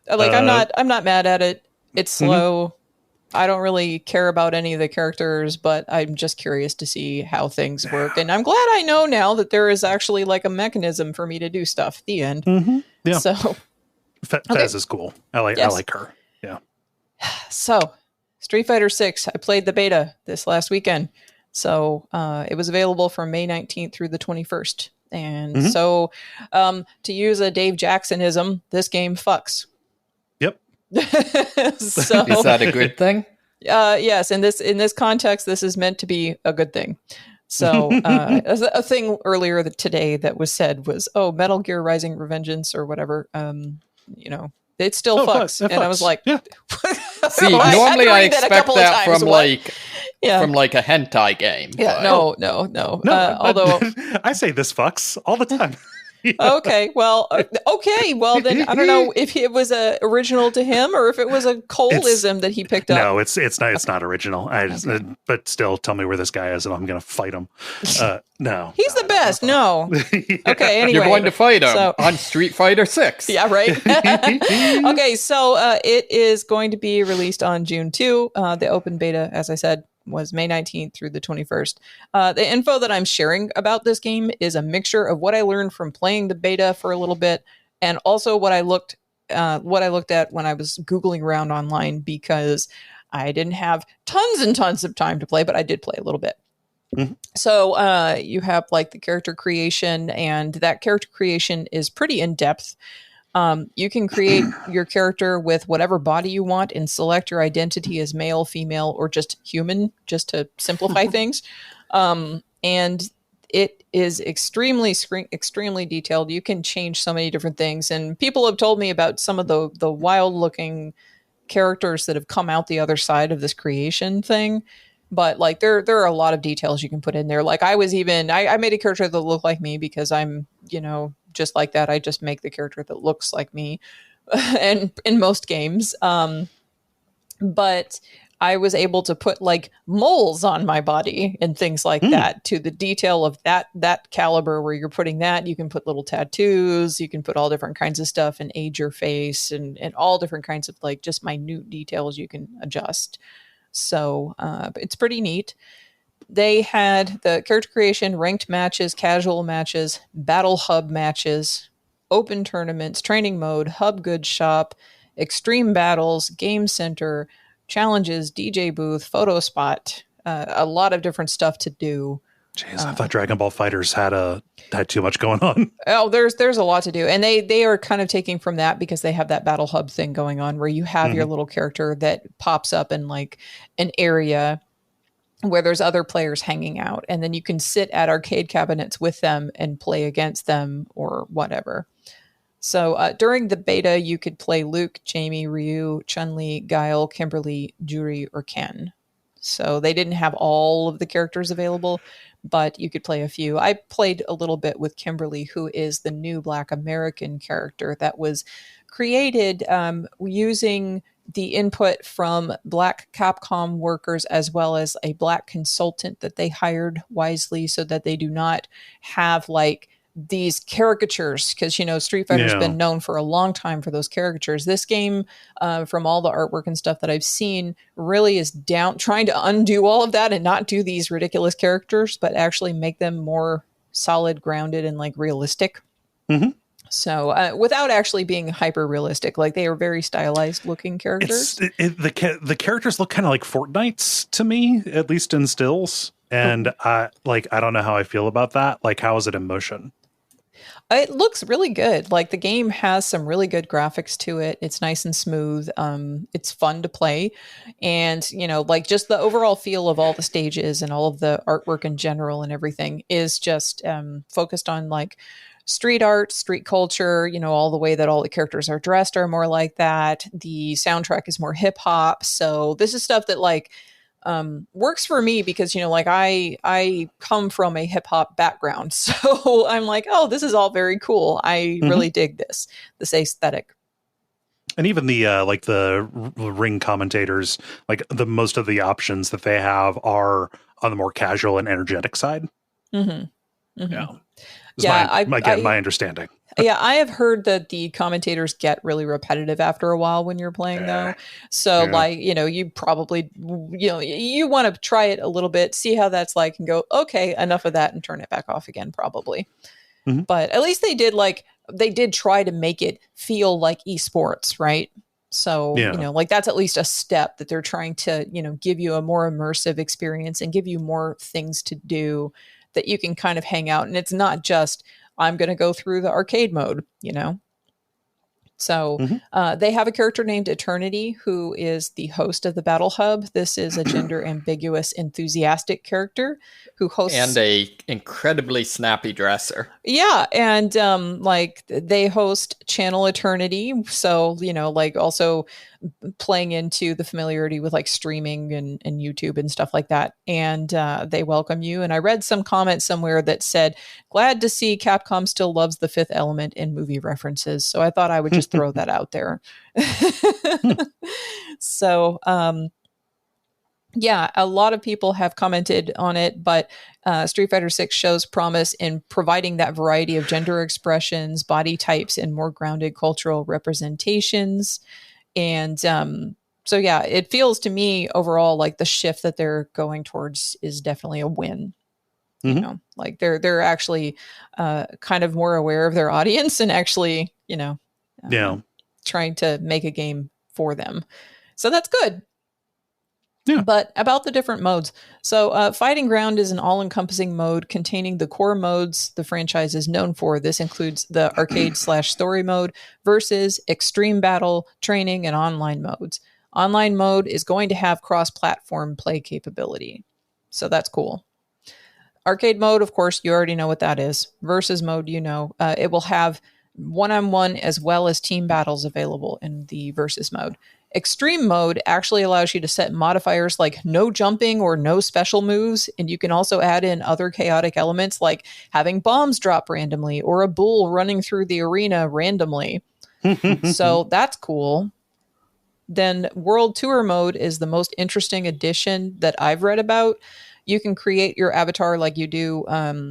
Like I'm not mad at it. It's slow. I don't really care about any of the characters, but I'm just curious to see how things work. And I'm glad I know now that there is actually like a mechanism for me to do stuff at the end. Mm-hmm. Yeah. So Fez is cool. I like her. Yeah. So Street Fighter 6, I played the beta this last weekend. So it was available from May 19th through the 21st. And so to use a Dave Jacksonism, this game fucks. Yep. So, is that a good thing? Yes. In this context, this is meant to be a good thing. So a thing earlier today that was said was, Metal Gear Rising Revengeance or whatever, it still fucks. And I was like, yeah. See, normally I expect that from from like a hentai game. Yeah, but... no. Although I say this fucks all the time. Okay, well, then I don't know if it was original to him or if it was a Koleism that he picked up. No, it's not original. But still, tell me where this guy is, and I'm going to fight him. No, he's the best. No, okay. Anyway, you're going to fight him on Street Fighter 6. Yeah, right. Okay, so it is going to be released on June 2. The open beta, as I said, was May 19th through the 21st. The info that I'm sharing about this game is a mixture of what I learned from playing the beta for a little bit, and also what I looked at when I was Googling around online, because I didn't have tons and tons of time to play, but I did play a little bit. Mm-hmm. So you have like the character creation, and that character creation is pretty in depth. You can create your character with whatever body you want and select your identity as male, female, or just human, just to simplify things. And it is extremely detailed. You can change so many different things. And people have told me about some of the wild looking characters that have come out the other side of this creation thing. But like there are a lot of details you can put in there. Like I made a character that looked like me because I'm, just like that. I just make the character that looks like me and in most games. But I was able to put like moles on my body and things like that to the detail of that caliber where you're putting that. You can put little tattoos, you can put all different kinds of stuff and age your face and all different kinds of like just minute details you can adjust. So it's pretty neat. They had the character creation, ranked matches, casual matches, battle hub matches, open tournaments, training mode, hub goods shop, extreme battles, game center, challenges, DJ booth, photo spot, a lot of different stuff to do. Jeez, I thought Dragon Ball FighterZ had too much going on. Oh, there's a lot to do. And they are kind of taking from that because they have that battle hub thing going on where you have your little character that pops up in like an area where there's other players hanging out, and then you can sit at arcade cabinets with them and play against them or whatever. So during the beta, you could play Luke, Jamie, Ryu, Chun-Li, Guile, Kimberly, Juri, or Ken. So they didn't have all of the characters available, but you could play a few. I played a little bit with Kimberly, who is the new Black American character that was created using the input from Black Capcom workers as well as a Black consultant that they hired wisely so that they do not have like these caricatures, because Street Fighter's been known for a long time for those caricatures. This game, from all the artwork and stuff that I've seen, really is trying to undo all of that and not do these ridiculous characters, but actually make them more solid, grounded, and like realistic. So without actually being hyper realistic, like they are very stylized looking characters. The characters look kind of like Fortnite's to me, at least in stills. And I don't know how I feel about that. Like, how is it in motion? It looks really good. Like the game has some really good graphics to it. It's nice and smooth. It's fun to play. And, like just the overall feel of all the stages and all of the artwork in general and everything is just focused on like street art, street culture, all the way that all the characters are dressed are more like that. The soundtrack is more hip hop. So this is stuff that like works for me because, like I come from a hip hop background. So I'm like, oh, this is all very cool. I really dig this aesthetic. And even the the ring commentators, like the most of the options that they have are on the more casual and energetic side. Mm-hmm. Mm-hmm. Yeah. Yeah, my understanding. Yeah, I have heard that the commentators get really repetitive after a while when you're playing, though. So, you probably, you want to try it a little bit, see how that's like, and go, okay, enough of that, and turn it back off again, probably. Mm-hmm. But at least they did try to make it feel like esports, right? So, that's at least a step that they're trying to, give you a more immersive experience and give you more things to do that you can kind of hang out. And it's not just, I'm going to go through the arcade mode, So they have a character named Eternity, who is the host of the Battle Hub. This is a gender ambiguous, enthusiastic character who hosts, and a incredibly snappy dresser. Yeah, and they host Channel Eternity, so also playing into the familiarity with like streaming and YouTube and stuff like that. And they welcome you. And I read some comment somewhere that said, glad to see Capcom still loves the Fifth Element in movie references. So I thought I would just throw that out there. So, yeah, a lot of people have commented on it, but Street Fighter VI shows promise in providing that variety of gender expressions, body types, and more grounded cultural representations. And so, yeah, it feels to me overall like the shift that they're going towards is definitely a win. Like they're actually kind of more aware of their audience and actually, trying to make a game for them. So that's good. Yeah. But about the different modes. So Fighting Ground is an all-encompassing mode containing the core modes the franchise is known for. This includes the arcade/story mode, versus, extreme battle, training, and online modes. Online mode is going to have cross-platform play capability. So that's cool. Arcade mode, of course, you already know what that is. Versus mode, it will have one-on-one as well as team battles available in the versus mode. Extreme mode actually allows you to set modifiers like no jumping or no special moves, and you can also add in other chaotic elements like having bombs drop randomly or a bull running through the arena randomly. So that's cool. Then World Tour mode is the most interesting addition that I've read about. You can create your avatar like you do,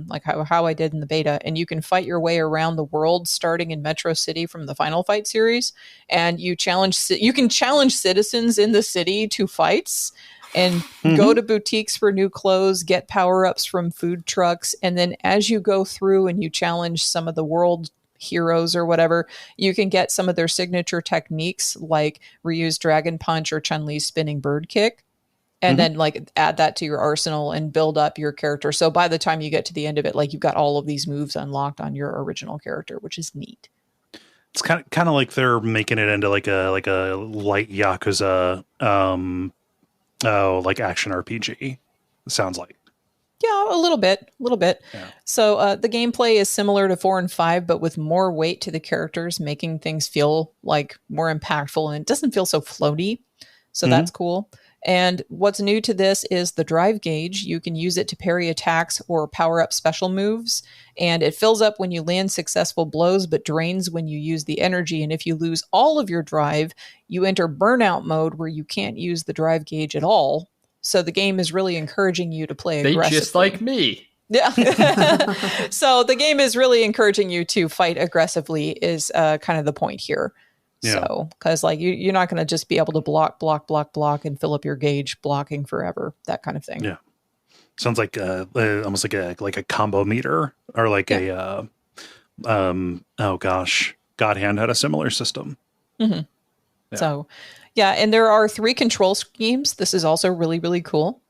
like how I did in the beta, and you can fight your way around the world, starting in Metro City from the Final Fight series. And you can challenge citizens in the city to fights, and go to boutiques for new clothes, get power-ups from food trucks, and then as you go through and you challenge some of the world heroes or whatever, you can get some of their signature techniques like Ryu's Dragon Punch or Chun-Li's Spinning Bird Kick. And then add that to your arsenal and build up your character. So by the time you get to the end of it, you've got all of these moves unlocked on your original character, which is neat. It's kind of like they're making it into like a light Yakuza, action RPG. It sounds like. Yeah, a little bit. Yeah. So the gameplay is similar to 4 and 5, but with more weight to the characters, making things feel like more impactful, and it doesn't feel so floaty. So that's cool. And what's new to this is the drive gauge. You can use it to parry attacks or power up special moves. And it fills up when you land successful blows, but drains when you use the energy. And if you lose all of your drive, you enter burnout mode where you can't use the drive gauge at all. So the game is really encouraging you to play aggressively. They just like me. Yeah. So the game is really encouraging you to fight aggressively is kind of the point here. Yeah. So, because you're not going to just be able to block and fill up your gauge blocking forever, that kind of thing. Yeah, sounds like almost like a combo meter or Oh gosh, God Hand had a similar system. Mm-hmm. Yeah. So, yeah, and there are 3 control schemes. This is also really, really cool.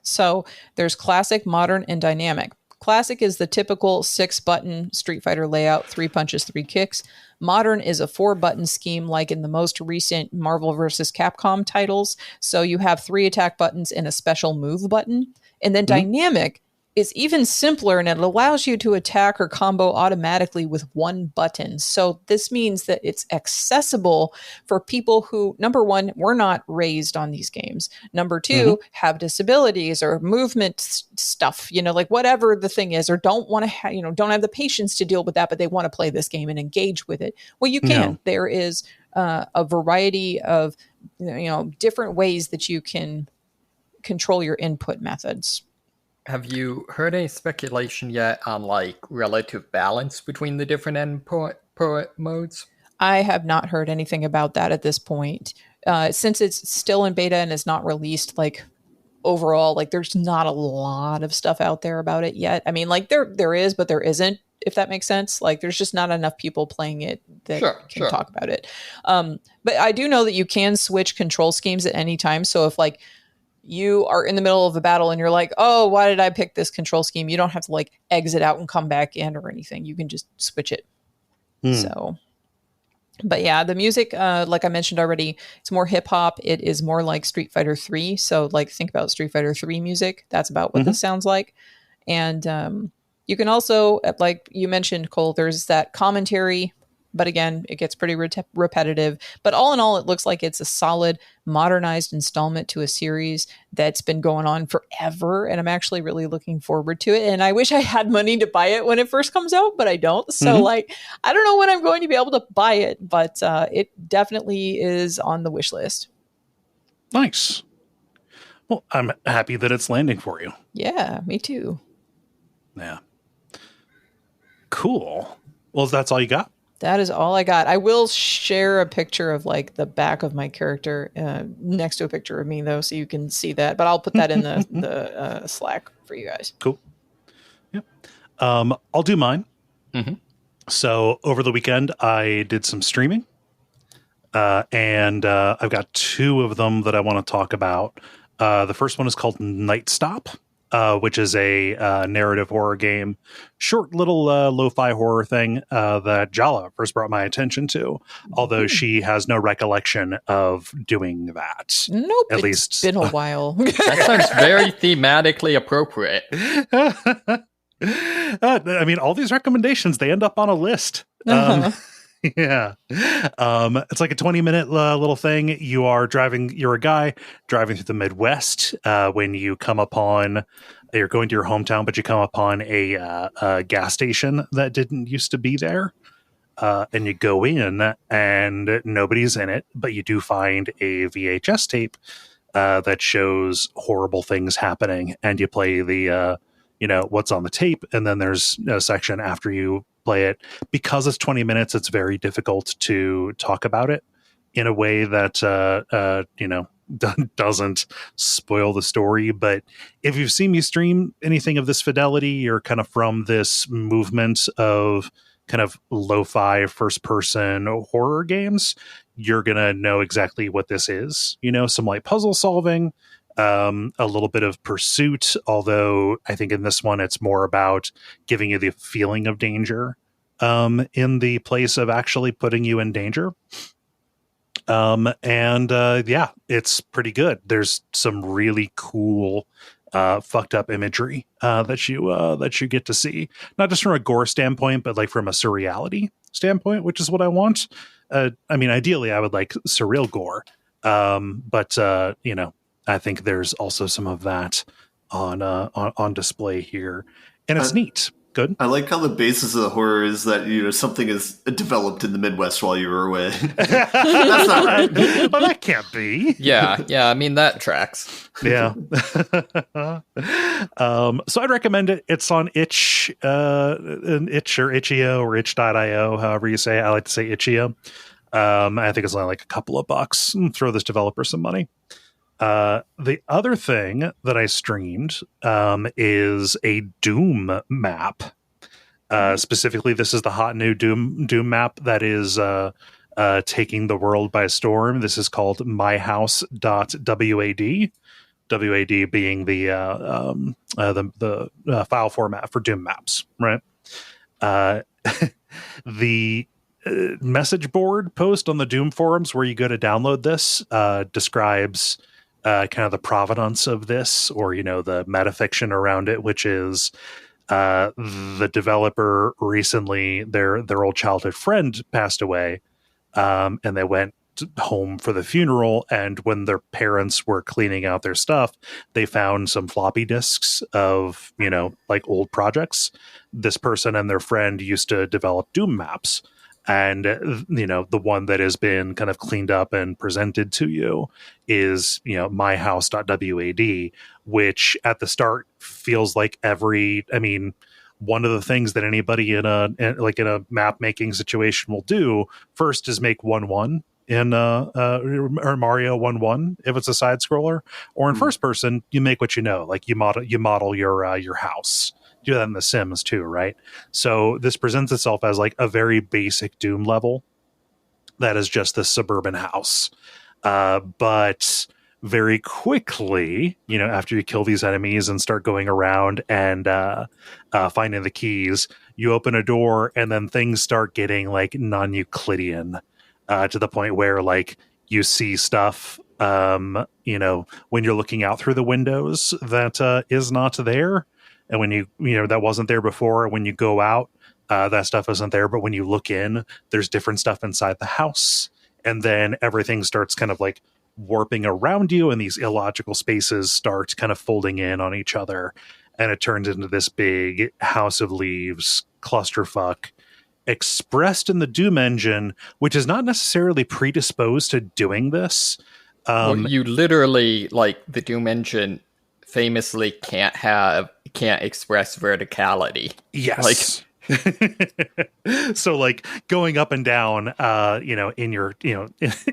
So there's classic, modern, and dynamic. Classic is the typical 6-button Street Fighter layout, 3 punches, 3 kicks. Modern is a 4-button scheme like in the most recent Marvel vs. Capcom titles. So you have 3 attack buttons and a special move button. And then dynamic is even simpler, and it allows you to attack or combo automatically with 1 button. So this means that it's accessible for people who, number 1, were not raised on these games. Number 2, have disabilities or movement stuff, like whatever the thing is, or don't want to, don't have the patience to deal with that, but they want to play this game and engage with it. Well, you can. No. There is a variety of, different ways that you can control your input methods. Have you heard any speculation yet on like relative balance between the different input modes? I have not heard anything about that at this point. Since it's still in beta and is not released, like overall, like there's not a lot of stuff out there about it yet. I mean, like there is, but there isn't, if that makes sense. Like there's just not enough people playing it that can talk about it. But I do know that you can switch control schemes at any time. So if like you are in the middle of a battle and you're like, oh, why did I pick this control scheme? You don't have to like exit out and come back in or anything. You can just switch it. So, but yeah, the music, like I mentioned already, it's more hip hop. It is more like Street Fighter 3. So like think about Street Fighter 3 music. That's about what this sounds like. And you can also, like you mentioned, Kole, there's that commentary. But again, it gets pretty repetitive. But all in all, it looks like it's a solid, modernized installment to a series that's been going on forever. And I'm actually really looking forward to it. And I wish I had money to buy it when it first comes out, but I don't. So like, I don't know when I'm going to be able to buy it, but it definitely is on the wish list. Nice. Well, I'm happy that it's landing for you. Yeah, me too. Yeah. Cool. Well, that's all you got? That is all I got. I will share a picture of like the back of my character next to a picture of me though, so you can see that. But I'll put that in the Slack for you guys. Cool. Yeah. I'll do mine. So over the weekend, I did some streaming, and I've got 2 of them that I want to talk about. The first one is called Night Stop. Which is a narrative horror game, short little lo-fi horror thing that Jala first brought my attention to, although she has no recollection of doing that. Nope, at least it's been a while. That sounds very thematically appropriate. I mean, all these recommendations, they end up on a list. Yeah. It's like a 20-minute little thing. You're a guy driving through the Midwest when you come upon, you're going to your hometown, but you come upon a gas station that didn't used to be there. And you go in and nobody's in it, but you do find a VHS tape that shows horrible things happening, and you play the, what's on the tape. And then there's a section after you play it. Because it's 20 minutes, it's very difficult to talk about it in a way that doesn't spoil the story. But if you've seen me stream anything of this fidelity, you're kind of from this movement of kind of lo-fi first-person horror games, you're gonna know exactly what this is. Some light puzzle solving, a little bit of pursuit, although I think in this one it's more about giving you the feeling of danger in the place of actually putting you in danger. Yeah, it's pretty good. There's some really cool fucked up imagery that you get to see, not just from a gore standpoint, but like from a surreality standpoint, which is what I want. I mean, ideally I would like surreal gore, but I think there's also some of that on display here, and it's neat. Good. I like how the basis of the horror is that something is developed in the Midwest while you were away. That's not right. Well, that can't be. Yeah. I mean, that tracks. Yeah. So I'd recommend it. It's on Itch, Itch or Itch.io or Itch.io, however you say it. I like to say Itch.io. I think it's only like a couple of bucks. Throw this developer some money. The other thing that I streamed is a Doom map. Specifically, this is the hot new Doom map that is taking the world by storm. This is called MyHouse.wad. WAD being the file format for Doom maps, right? The message board post on the Doom forums where you go to download this describes kind of the provenance of this, or the metafiction around it, which is the developer recently, their old childhood friend passed away, and they went home for the funeral, and when their parents were cleaning out their stuff, they found some floppy disks of like old projects. This person and their friend used to develop Doom maps, and the one that has been kind of cleaned up and presented to you is myhouse.wad, which at the start feels like one of the things that anybody in a map making situation will do first is make 1-1 in or Mario 1-1 if it's a side scroller, or in first person you make what like you model your house. Do that in the Sims too, right? So this presents itself as like a very basic Doom level that is just this suburban house, but very quickly, after you kill these enemies and start going around and finding the keys, you open a door and then things start getting like non-Euclidean, to the point where like you see stuff, when you're looking out through the windows that is not there. And when that wasn't there before, when you go out, that stuff isn't there. But when you look in, there's different stuff inside the house. And then everything starts kind of like warping around you, and these illogical spaces start kind of folding in on each other. And it turns into this big House of Leaves clusterfuck, expressed in the Doom engine, which is not necessarily predisposed to doing this. Well, you literally, like, the Doom engine famously can't express verticality. Yes. So like going up and down, in your,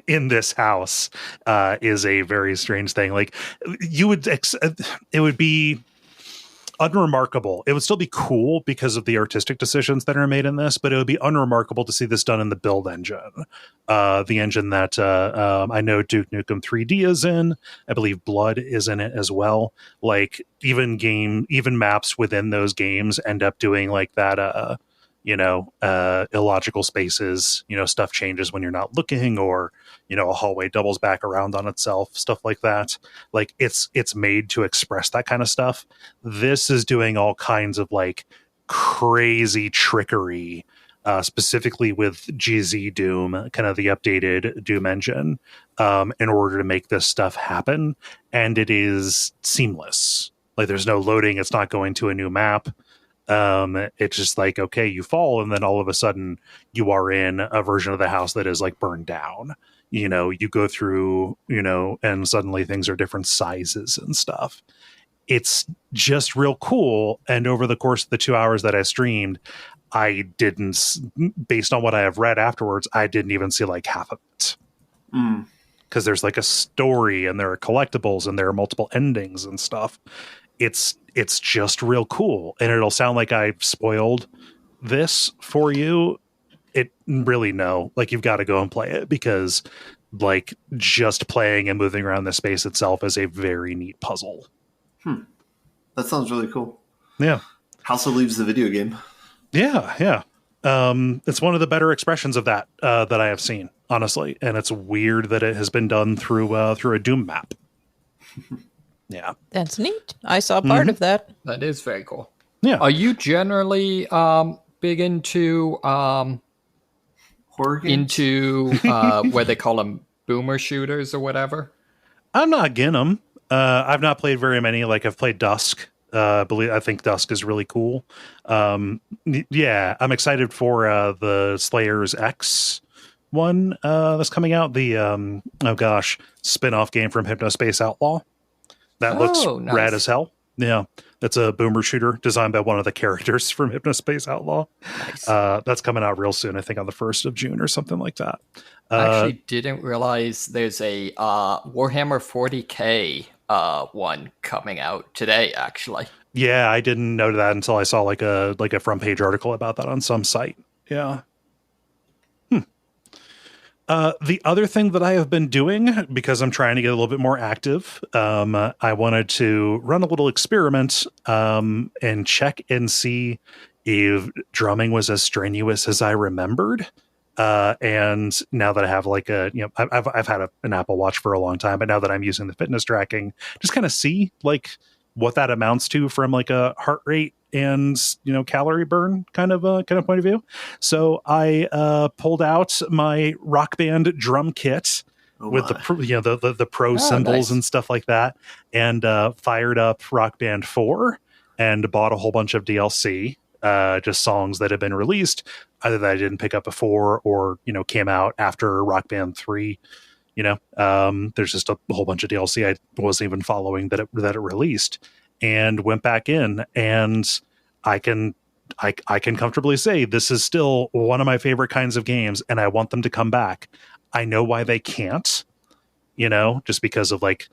in this house, is a very strange thing. Like it would be unremarkable. It would still be cool because of the artistic decisions that are made in this, but it would be unremarkable to see this done in the build engine, the engine that I know Duke Nukem 3D is in. I believe Blood is in it as well. Like even maps within those games end up doing like that. Illogical spaces. Stuff changes when you're not looking, or a hallway doubles back around on itself, stuff like that. Like it's made to express that kind of stuff. This is doing all kinds of like crazy trickery, specifically with GZ Doom, kind of the updated Doom engine, in order to make this stuff happen. And it is seamless. Like there's no loading. It's not going to a new map. It's just like, okay, you fall, and then all of a sudden you are in a version of the house that is like burned down. You go through, and suddenly things are different sizes and stuff. It's just real cool. And over the course of the 2 hours that I streamed, I didn't, based on what I have read afterwards, I didn't even see like half of it. Because there's like a story, and there are collectibles, and there are multiple endings and stuff. It's just real cool, and it'll sound like I've spoiled this for you. Like you've got to go and play it, because like just playing and moving around the space itself is a very neat puzzle. That sounds really cool. Yeah. House of Leaves, the video game. Yeah. It's one of the better expressions of that that I have seen, honestly, and it's weird that it has been done through a Doom map. Yeah. That's neat. I saw part of that. That is very cool. Yeah. Are you generally big into horror games? Into what they call them, boomer shooters or whatever? I'm not against them. I've not played very many. Like I've played Dusk. I think Dusk is really cool. Yeah, I'm excited for the Slayers X one that's coming out. The spin-off game from Hypnospace Outlaw. That looks nice. Rad as hell. Yeah, that's a boomer shooter designed by one of the characters from Hypnospace Outlaw. Nice. That's coming out real soon, I think on the 1st of June or something like that. I actually didn't realize there's a Warhammer 40K one coming out today, actually. Yeah, I didn't know that until I saw like a front page article about that on some site. Yeah. The other thing that I have been doing, because I'm trying to get a little bit more active, I wanted to run a little experiment and check and see if drumming was as strenuous as I remembered. And now that I have like I've had an Apple Watch for a long time, but now that I'm using the fitness tracking, just kind of see like what that amounts to from like a heart rate and calorie burn kind of point of view. So I pulled out my Rock Band drum kit with the pro cymbals and stuff like that, and fired up Rock Band 4 and bought a whole bunch of DLC, just songs that had been released either that I didn't pick up before or came out after Rock Band 3. There's just a whole bunch of DLC I wasn't even following that it released, and went back in, and I can comfortably say this is still one of my favorite kinds of games, and I want them to come back. I know why they can't, just because of like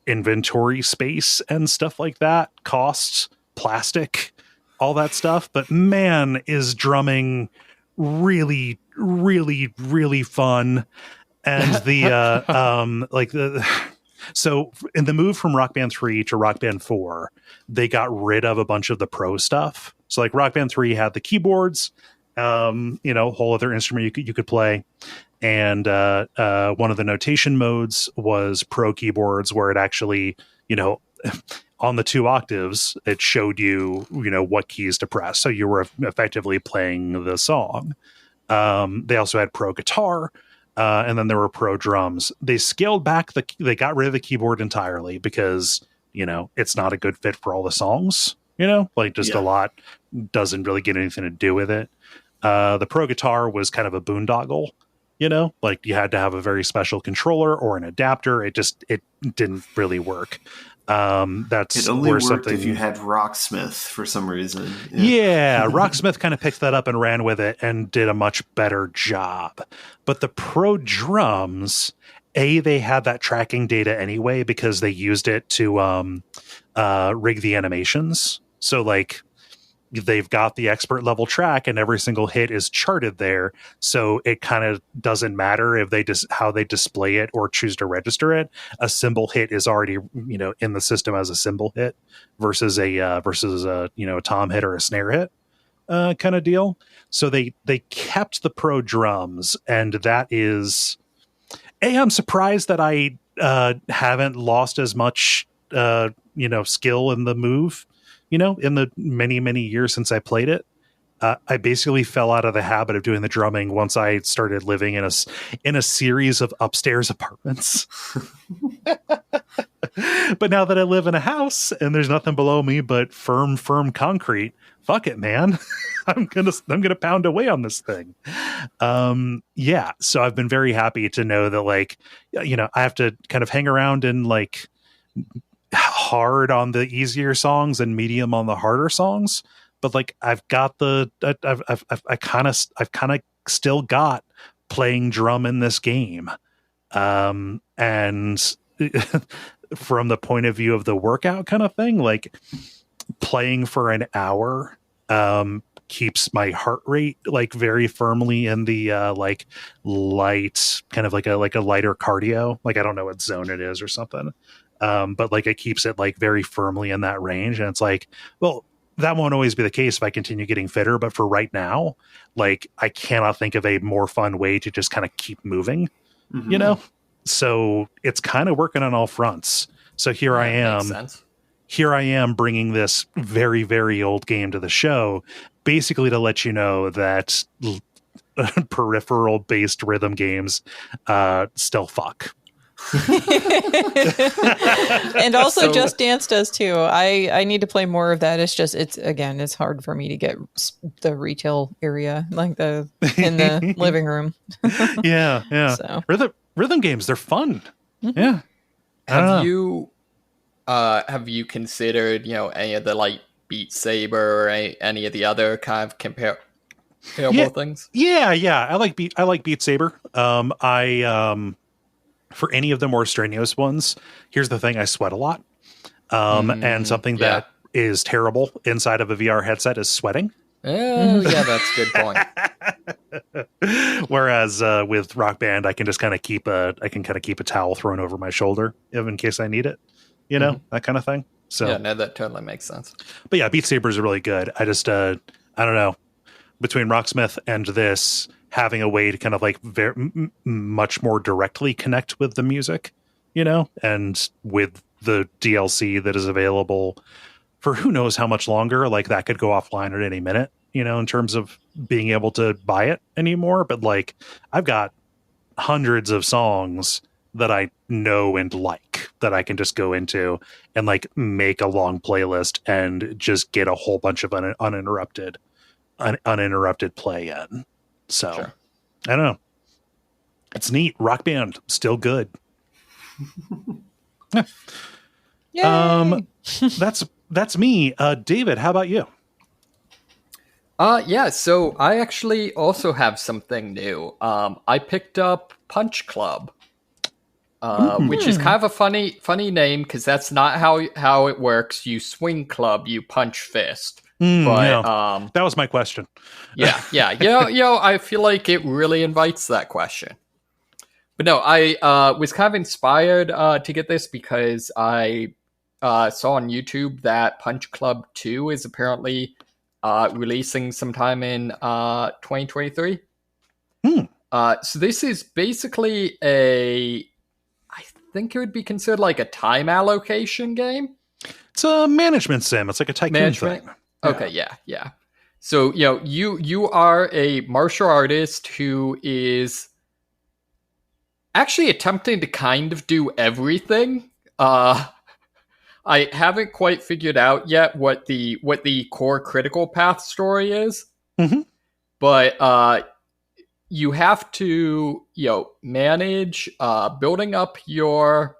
inventory space and stuff like that, costs, plastic, all that stuff. But man, is drumming really, really, really fun. And so in the move from Rock Band 3 to Rock Band 4, they got rid of a bunch of the pro stuff. So like Rock Band 3 had the keyboards, whole other instrument you could play. And one of the notation modes was pro keyboards, where it actually, on the 2 octaves, it showed you, what keys to press. So you were effectively playing the song. They also had pro guitar. And then there were pro drums. They scaled back they got rid of the keyboard entirely because, it's not a good fit for all the songs, a lot doesn't really get anything to do with it. The pro guitar was kind of a boondoggle, like you had to have a very special controller or an adapter. It didn't really work. It only worked if you had Rocksmith for some reason. Yeah, Rocksmith kind of picked that up and ran with it and did a much better job. But the pro drums, they had that tracking data anyway because they used it to rig the animations. So like they've got the expert level track and every single hit is charted there. So it kind of doesn't matter if how they display it or choose to register it. A cymbal hit is already, in the system as a cymbal hit versus a tom hit or a snare hit kind of deal. So they kept the pro drums, and that is, I'm surprised that I haven't lost as much, skill in the move, in the many, many years since I played it. I basically fell out of the habit of doing the drumming once I started living in a series of upstairs apartments. But now that I live in a house and there's nothing below me but firm concrete, fuck it, man. I'm gonna pound away on this thing. So I've been very happy to know that, like, I have to kind of hang around and like hard on the easier songs and medium on the harder songs, but like I've got I've kind of still got playing drum in this game, and from the point of view of the workout kind of thing, like playing for an hour keeps my heart rate like very firmly in the like light, kind of like a lighter cardio. Like I don't know what zone it is or something. But like it keeps it like very firmly in that range. And it's like, well, that won't always be the case if I continue getting fitter. But for right now, like I cannot think of a more fun way to just kind of keep moving, So it's kind of working on all fronts. So here I am bringing this very, very old game to the show, basically to let you know that peripheral based rhythm games still fuck. And also Just Dance does too. I need to play more of that. It's hard for me to get the retail area, like in the living room. Yeah. So rhythm games, they're fun. Mm-hmm. Yeah. Have you considered, any of the like Beat Saber or any of the other kind of comparable things? Yeah. I like Beat Saber. For any of the more strenuous ones, here's the thing: I sweat a lot, and something that is terrible inside of a VR headset is sweating. Oh, yeah, that's a good point. Whereas with Rock Band, I can just kind of keep a towel thrown over my shoulder in case I need it, that kind of thing. So yeah, no, that totally makes sense. But yeah, Beat Saber is really good. I just I don't know, between Rocksmith and this, having a way to kind of like much more directly connect with the music, and with the DLC that is available for who knows how much longer, like that could go offline at any minute, in terms of being able to buy it anymore. But like, I've got hundreds of songs that I know and like that I can just go into and like make a long playlist and just get a whole bunch of uninterrupted play in. So sure. I don't know. It's neat. Rock Band, still good. Yeah. That's me. David, how about you? Yeah, so I actually also have something new. I picked up Punch Club, which is kind of a funny name because that's not how it works. You swing club, you punch fist. That was my question. Yeah. I feel like it really invites that question. But no, I was kind of inspired to get this because I saw on YouTube that Punch Club 2 is apparently releasing sometime in 2023. So this is basically I think it would be considered like a time allocation game. It's a management sim. It's like a tycoon thing. Yeah. Okay, yeah. So, you are a martial artist who is actually attempting to kind of do everything. I haven't quite figured out yet what the core critical path story is. Mm-hmm. But you have to manage building up your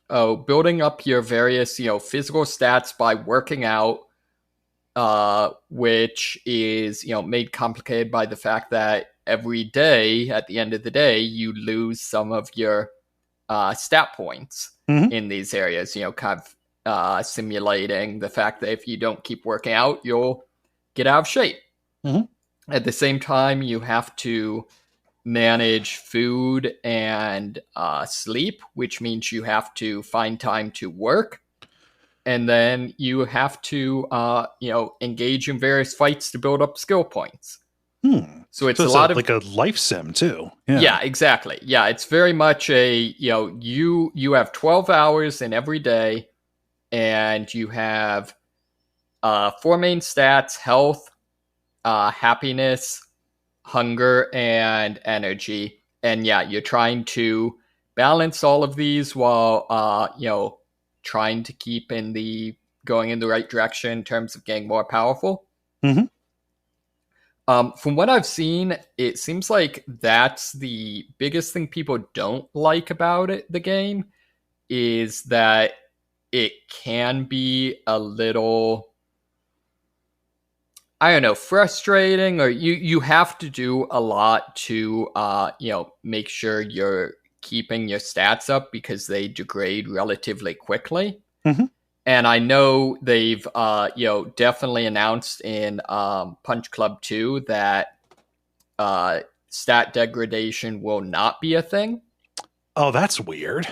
various physical stats by working out, which is made complicated by the fact that every day at the end of the day you lose some of your stat points in these areas, kind of simulating the fact that if you don't keep working out, you'll get out of shape. At the same time, you have to manage food and sleep, which means you have to find time to work. And then you have to, engage in various fights to build up skill points. So it's a lot of like a life sim too. Yeah, exactly. Yeah, it's very much a you have 12 hours in every day. And you have 4 main stats: health, happiness, hunger, and energy. And yeah, you're trying to balance all of these while trying to keep going in the right direction in terms of getting more powerful. From what I've seen, it seems like that's the biggest thing people don't like about the game, is that it can be a little, I don't know, frustrating, or you have to do a lot to, make sure you're keeping your stats up because they degrade relatively quickly. And I know they've, definitely announced in Punch Club 2 that stat degradation will not be a thing. Oh, that's weird.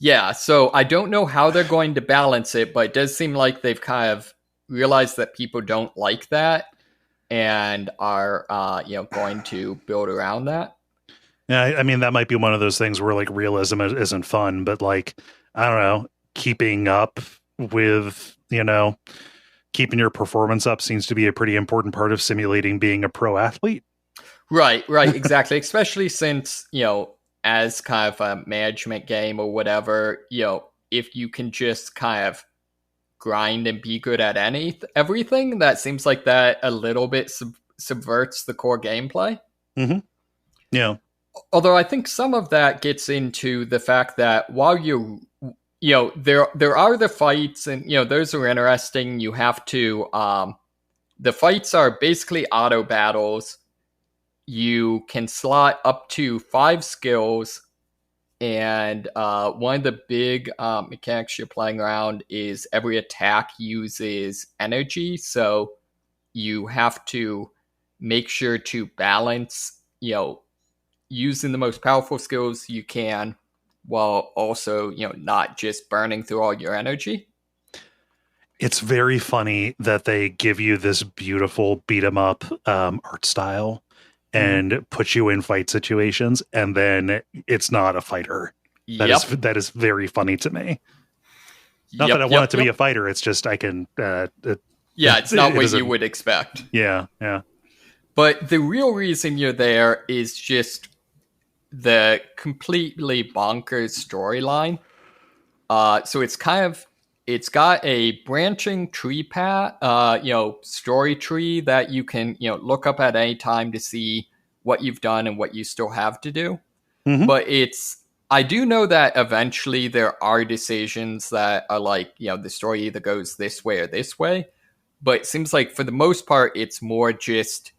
Yeah, so I don't know how they're going to balance it, but it does seem like they've kind of realized that people don't like that and are, going to build around that. Yeah, I mean, that might be one of those things where like realism isn't fun, but like, I don't know, keeping up with, keeping your performance up seems to be a pretty important part of simulating being a pro athlete. Right, exactly. Especially since, as kind of a management game or whatever, if you can just kind of grind and be good at everything, that seems like that a little bit subverts the core gameplay. Yeah. Although I think some of that gets into the fact that while there are the fights, and those are interesting. You have to the fights are basically auto battles. You can slot up to 5 skills And one of the big mechanics you're playing around is every attack uses energy. So you have to make sure to balance, using the most powerful skills you can while also, not just burning through all your energy. It's very funny that they give you this beautiful beat 'em up art style and put you in fight situations, and then it's not a fighter. That is very funny to me. Not that I want it to be a fighter. It's just I can. It's not what you would expect. Yeah. But the real reason you're there is just the completely bonkers storyline. So it's got a branching tree path, story tree that you can, look up at any time to see what you've done and what you still have to do. Mm-hmm. But I do know that eventually there are decisions that are like, the story either goes this way or this way. But it seems like for the most part, it's more just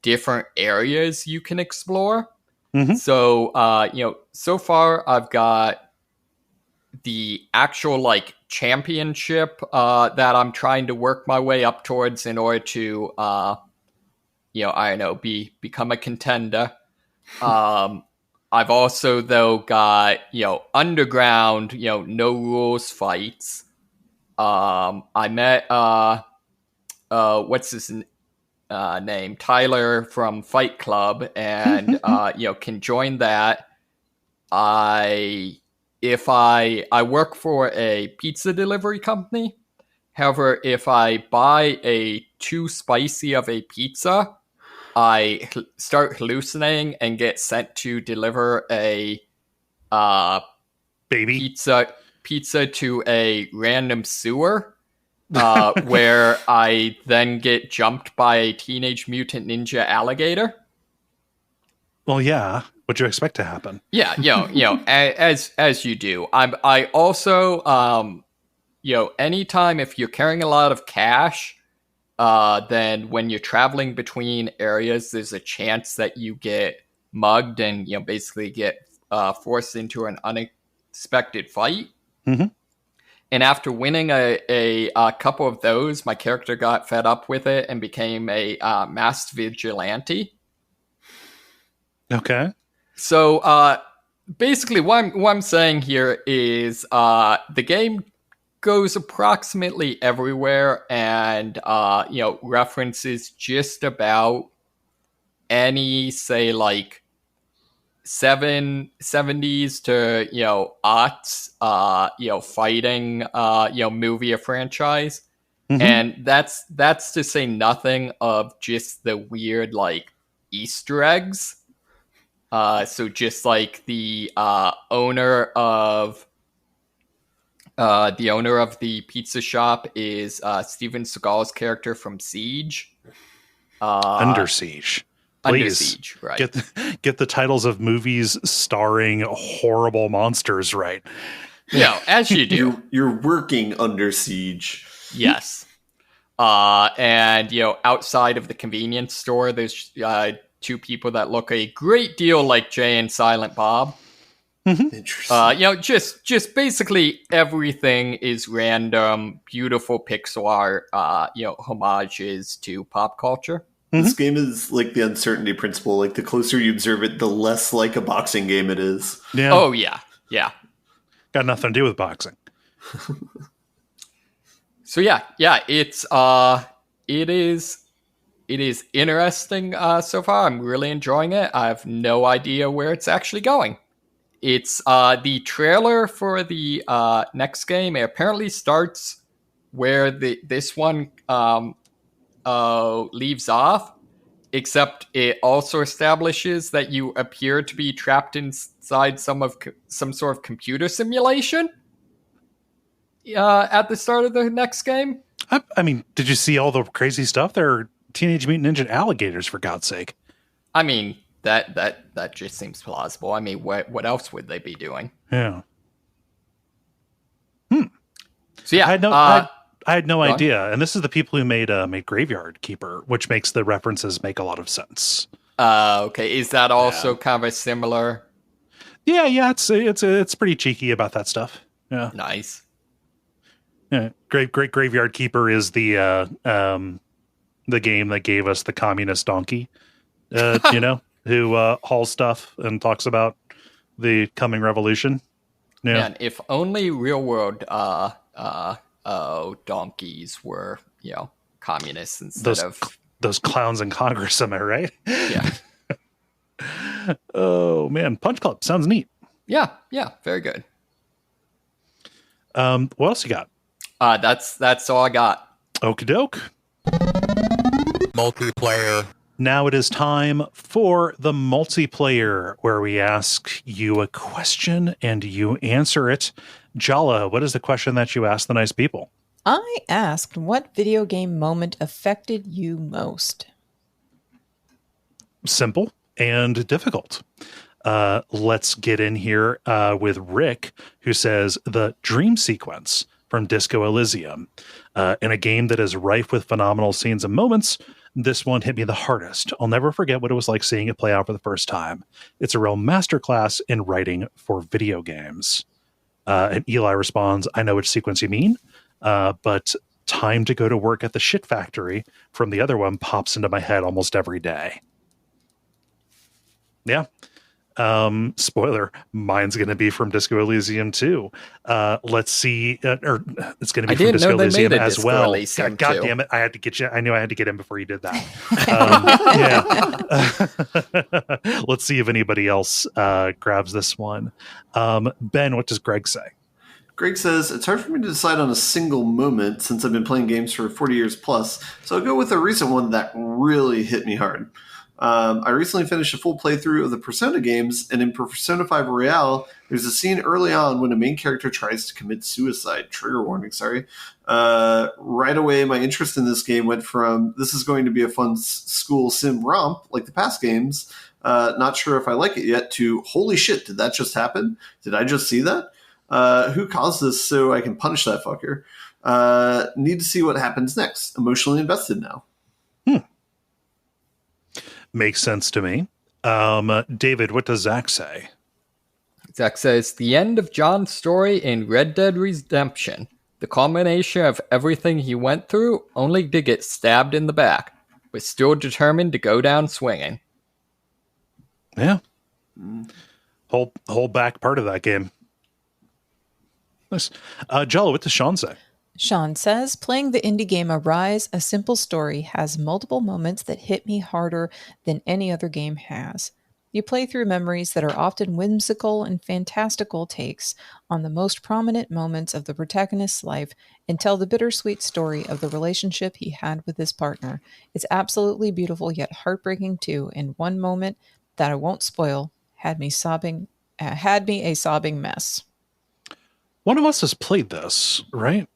different areas you can explore. Mm-hmm. So, so far I've got the actual championship that I'm trying to work my way up towards in order to, become a contender. I've also though got, underground, no rules fights. I met, what's his name? Tyler from Fight Club, and, can join that. I work for a pizza delivery company. However, if I buy a too spicy of a pizza, I start hallucinating and get sent to deliver a baby pizza to a random sewer, where I then get jumped by a Teenage Mutant Ninja alligator. Well, yeah. What'd you expect to happen? Yeah, as you do. I also, anytime if you're carrying a lot of cash, then when you're traveling between areas, there's a chance that you get mugged and, basically get forced into an unexpected fight. Mm-hmm. And after winning a couple of those, my character got fed up with it and became a masked vigilante. Okay. So basically what I'm saying here is the game goes approximately everywhere and, references just about any, say, 70s to, aughts, fighting, movie or franchise. Mm-hmm. And that's to say nothing of just the weird, Easter eggs. So just the owner of the pizza shop is Steven Seagal's character from Siege. Under Siege. Please Under Siege, right. Get the titles of movies starring horrible monsters right. As you do. You're working under siege. Yes. And, outside of the convenience store, there's two people that look a great deal like Jay and Silent Bob. Mm-hmm. Interesting. Just basically everything is random, beautiful pixel art, homages to pop culture. Mm-hmm. This game is like the uncertainty principle. Like the closer you observe it, the less like a boxing game it is. Yeah. Oh yeah. Yeah. Got nothing to do with boxing. So yeah, it is interesting so far. I'm really enjoying it. I have no idea where it's actually going. It's the trailer for the next game. It apparently starts where this one leaves off, except it also establishes that you appear to be trapped inside some sort of computer simulation at the start of the next game. I mean, did you see all the crazy stuff? There are Teenage Mutant Ninja alligators, for God's sake. I mean, that just seems plausible. I mean, what else would they be doing? Yeah. So yeah, I had no idea. And this is the people who made Graveyard Keeper, which makes the references make a lot of sense. Okay. Is that also kind of a similar? Yeah, it's pretty cheeky about that stuff. Yeah. Nice. Yeah. Great Graveyard Keeper is the game that gave us the communist donkey, who hauls stuff and talks about the coming revolution. Yeah. Man, if only real world donkeys were, communists instead of those clowns in Congress, am I right? Yeah. Oh man, Punch Club sounds neat. Yeah, very good. What else you got? That's all I got. Okie doke. Multiplayer. Now it is time for the multiplayer, where we ask you a question and you answer it. Jala, what is the question that you asked the nice people? I asked, what video game moment affected you most? Simple and difficult. Let's get in here with Rick, who says the dream sequence from Disco Elysium. In a game that is rife with phenomenal scenes and moments, this one hit me the hardest. I'll never forget what it was like seeing it play out for the first time. It's a real masterclass in writing for video games. And Eli responds, I know which sequence you mean, but time to go to work at the shit factory from the other one pops into my head almost every day. Yeah. Spoiler, mine's going to be from Disco Elysium too. Let's see, or it's going to be from Disco Elysium as well. God damn it. I had to get you. I knew I had to get in before you did that. Yeah. Let's see if anybody else grabs this one. Ben, what does Greg say? Greg says, it's hard for me to decide on a single moment since I've been playing games for 40 years plus, so I'll go with a recent one that really hit me hard. I recently finished a full playthrough of the Persona games, and in Persona 5 Royale, there's a scene early on when a main character tries to commit suicide. Trigger warning, sorry. Right away, my interest in this game went from, this is going to be a fun school sim romp, like the past games, not sure if I like it yet, to, holy shit, did that just happen? Did I just see that? Who caused this so I can punish that fucker? Need to see what happens next. Emotionally invested now. Makes sense to me. David, what does Zach say? Zach says, the end of John's story in Red Dead Redemption. The culmination of everything he went through, only to get stabbed in the back, but still determined to go down swinging. Yeah. Whole back part of that game. Nice. Jala, what does Sean say? Sean says, playing the indie game Arise, A Simple Story has multiple moments that hit me harder than any other game has. You play through memories that are often whimsical and fantastical takes on the most prominent moments of the protagonist's life and tell the bittersweet story of the relationship he had with his partner. It's absolutely beautiful yet heartbreaking too, and one moment that I won't spoil had me a sobbing mess. One of us has played this, right?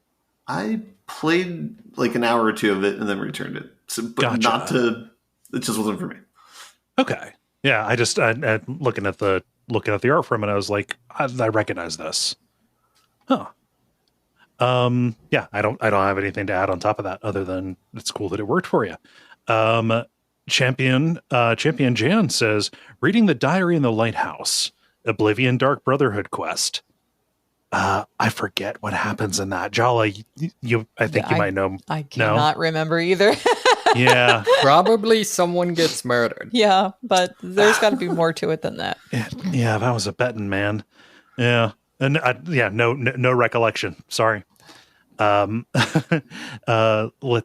I played like an hour or two of it and then returned it. So, but Gotcha. It just wasn't for me. Okay. Yeah, I just looking at the art from it, I was like, I recognize this. Huh. Yeah, I don't have anything to add on top of that other than it's cool that it worked for you. Champion Jan says, reading the Diary in the Lighthouse, Oblivion Dark Brotherhood quest. I forget what happens in that. Jala, you might know. I cannot remember either. Yeah. Probably someone gets murdered. Yeah, but there's got to be more to it than that. Yeah, that was a betting man. Yeah. And no recollection. Sorry. Let's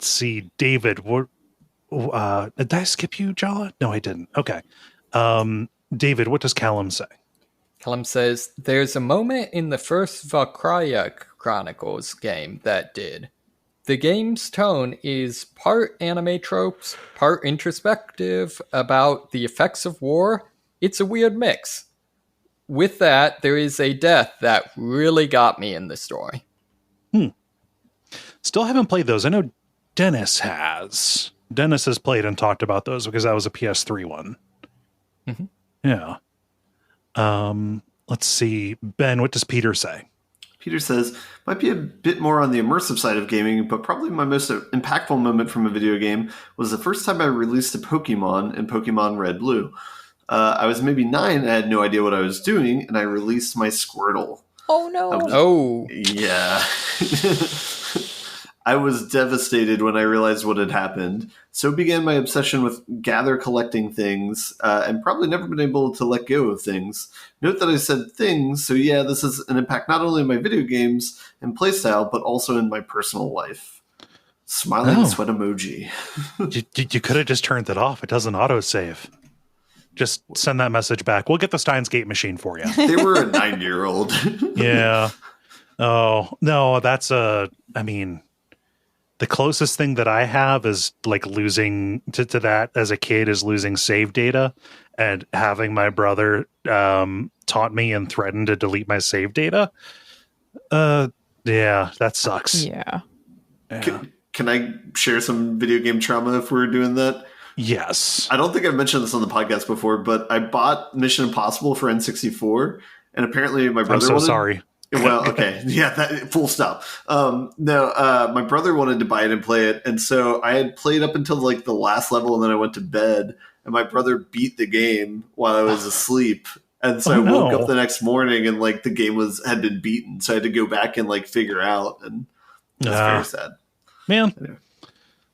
see. David, did I skip you, Jala? No, I didn't. Okay. David, what does Callum say? Callum says, there's a moment in the first Valkyria Chronicles game that did. The game's tone is part anime tropes, part introspective about the effects of war. It's a weird mix. With that, there is a death that really got me in the story. Still haven't played those. I know Dennis has. Dennis has played and talked about those because that was a PS3 one. Mm-hmm. Yeah. Let's see. Ben, what does Peter say? Peter says, might be a bit more on the immersive side of gaming, but probably my most impactful moment from a video game was the first time I released a Pokemon in Pokemon Red Blue. I was maybe 9 and I had no idea what I was doing, and I released my Squirtle. Oh, no. Yeah. I was devastated when I realized what had happened. So began my obsession with collecting things, and probably never been able to let go of things. Note that I said things, so yeah, this is an impact not only in my video games and playstyle, but also in my personal life. Smiling sweat emoji. You could have just turned it off. It doesn't autosave. Just send that message back. We'll get the Steins Gate machine for you. They were a 9-year-old. Yeah. Oh, no, the closest thing that I have is like losing to that as a kid is losing save data, and having my brother taunt me and threaten to delete my save data. Yeah, that sucks. Yeah. Can I share some video game trauma if we're doing that? Yes. I don't think I've mentioned this on the podcast before, but I bought Mission Impossible for N64, and apparently my brother I'm so sorry. Well, okay. Yeah, full stop. My brother wanted to buy it and play it, and so I had played up until like the last level, and then I went to bed, and my brother beat the game while I was asleep. And so I woke up the next morning and like the game had been beaten. So I had to go back and like figure out, and that's very sad. Man. Anyway.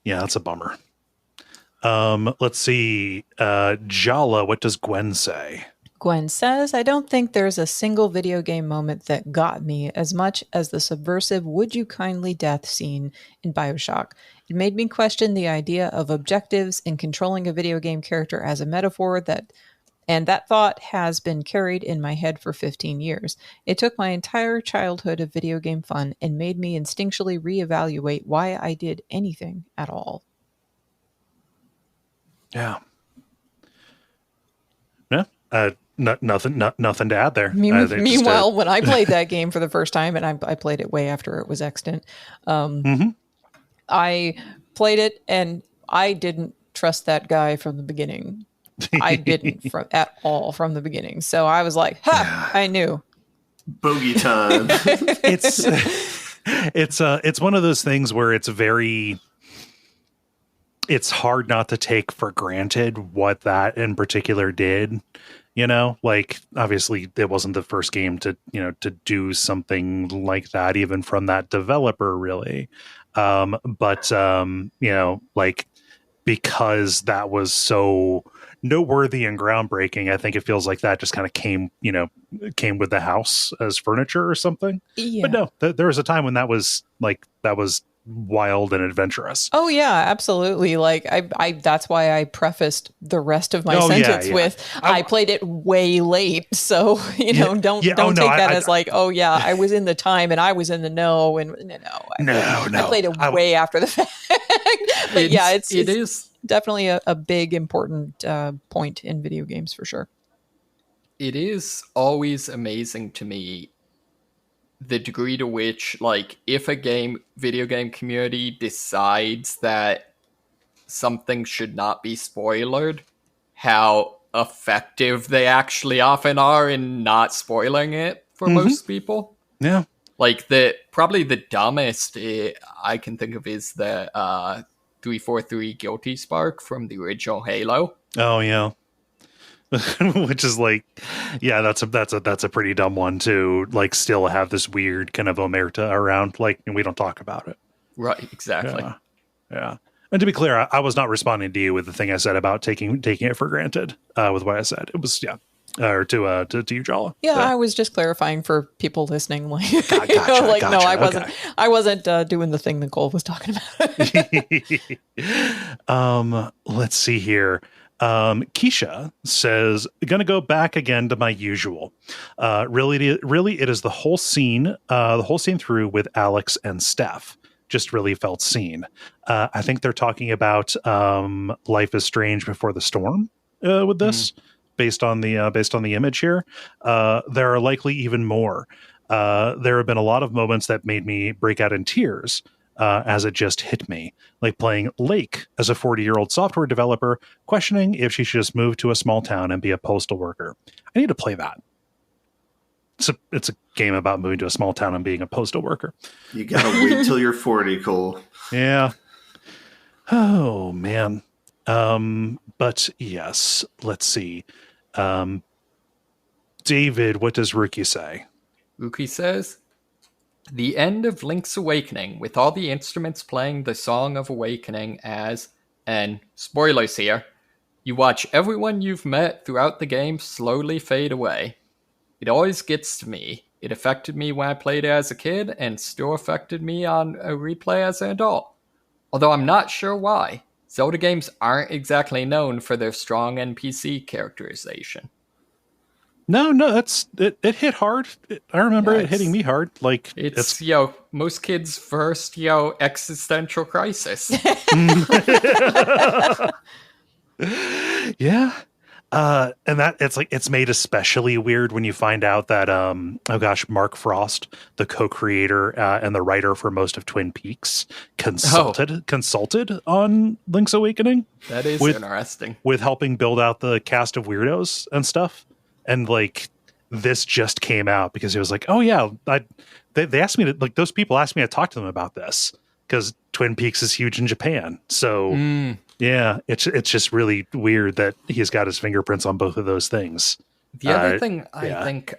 Yeah, that's a bummer. Let's see. Jala, what does Gwen say? Gwen says, I don't think there's a single video game moment that got me as much as the subversive would you kindly death scene in BioShock. It made me question the idea of objectives in controlling a video game character as a metaphor and that thought has been carried in my head for 15 years. It took my entire childhood of video game fun and made me instinctually reevaluate why I did anything at all. Yeah. Yeah. Nothing to add there. Meanwhile, when I played that game for the first time, and I played it way after it was extant, I played it and I didn't trust that guy from the beginning. I didn't at all from the beginning. So I was like, I knew. Bogey time. It's one of those things where it's hard not to take for granted what that in particular did. You know, like obviously it wasn't the first game to do something like that, even from that developer, really. But like because that was so noteworthy and groundbreaking, I think it feels like that just kind of came with the house as furniture or something. Yeah. But no, there was a time when that was wild and adventurous. Oh yeah, absolutely. Like I that's why I prefaced the rest of my sentence with I played it way late. So, don't take that as like, oh yeah, I was in the time and I was in the know, and I played it way after the fact. But it is definitely a big important point in video games for sure. It is always amazing to me the degree to which, like, if a video game community decides that something should not be spoiled, how effective they actually often are in not spoiling it for most people. Yeah. Like, probably the dumbest I can think of is the 343 Guilty Spark from the original Halo. Oh, yeah. Which is like, yeah, that's a pretty dumb one to like still have this weird kind of omerta around, like, and we don't talk about it. Right, exactly. Yeah. And to be clear, I was not responding to you with the thing I said about taking it for granted with what I said. It was or to you, Jala. Yeah, I was just clarifying for people listening. Like, gotcha. No, I wasn't. Okay. I wasn't doing the thing that Kole was talking about. Let's see here. Keisha says, gonna go back again to my usual. Really, it is the whole scene through with Alex and Steph. Just really felt seen. I think they're talking about Life is Strange Before the Storm with this, based on the image here. There are likely even more. There have been a lot of moments that made me break out in tears. As it just hit me, like playing Lake as a 40-year-old software developer, questioning if she should just move to a small town and be a postal worker. I need to play that. It's a game about moving to a small town and being a postal worker. You gotta wait till you're 40, Kole. Yeah. Oh man. But yes, let's see. David, what does Rookie say? Rookie says, the end of Link's Awakening, with all the instruments playing the Song of Awakening as, and spoilers here, you watch everyone you've met throughout the game slowly fade away. It always gets to me. It affected me when I played it as a kid, and still affected me on a replay as an adult. Although I'm not sure why. Zelda games aren't exactly known for their strong NPC characterization. No, it hit hard. I remember it hitting me hard. Like it's most kids' first existential crisis. Yeah. And that it's made especially weird when you find out that Mark Frost, the co-creator and the writer for most of Twin Peaks, consulted on Link's Awakening. That is interesting. With helping build out the cast of weirdos and stuff. And like this just came out because it was like, oh yeah, they asked me to, like, those people asked me to talk to them about this because Twin Peaks is huge in Japan. So yeah, it's just really weird that he's got his fingerprints on both of those things. The other thing I think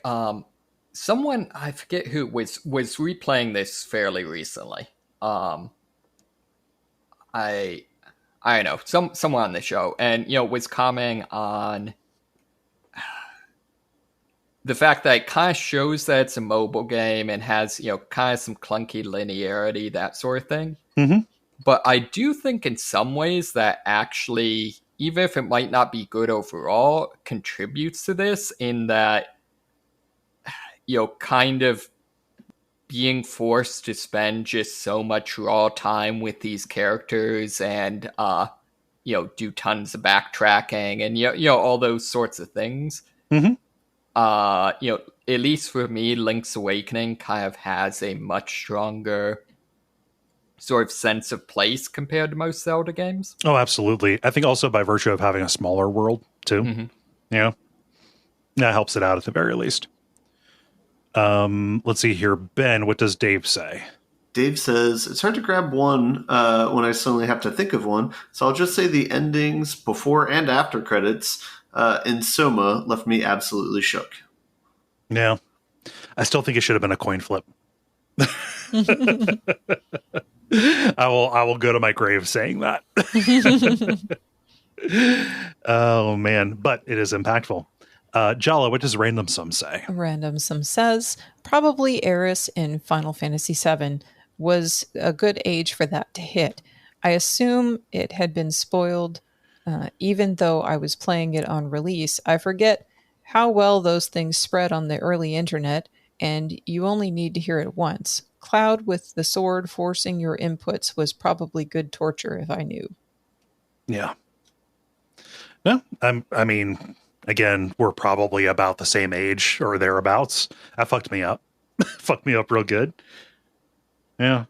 someone, I forget who, was replaying this fairly recently. I don't know, someone on the show, and was commenting on the fact that it kind of shows that it's a mobile game and has, kind of some clunky linearity, that sort of thing. Mm-hmm. But I do think in some ways that actually, even if it might not be good overall, contributes to this in that, kind of being forced to spend just so much raw time with these characters and, do tons of backtracking and, all those sorts of things. Mm-hmm. At least for me, Link's Awakening kind of has a much stronger sort of sense of place compared to most Zelda games. Oh, absolutely. I think also by virtue of having a smaller world too. Mm-hmm. Yeah. That helps it out at the very least. Let's see here. Ben, what does Dave say? Dave says, it's hard to grab one when I suddenly have to think of one. So I'll just say the endings before and after credits in Soma left me absolutely shook. Yeah. I still think it should have been a coin flip. I will go to my grave saying that. Oh man, but it is impactful. Jala, what does Random Sum say? Random Sum says probably Eris in Final Fantasy VII was a good age for that to hit. I assume it had been spoiled, even though I was playing it on release. I forget how well those things spread on the early internet, and you only need to hear it once. Cloud with the sword forcing your inputs was probably good torture if I knew. Yeah. No, I mean, again, we're probably about the same age or thereabouts. That fucked me up. Fucked me up real good. Yeah.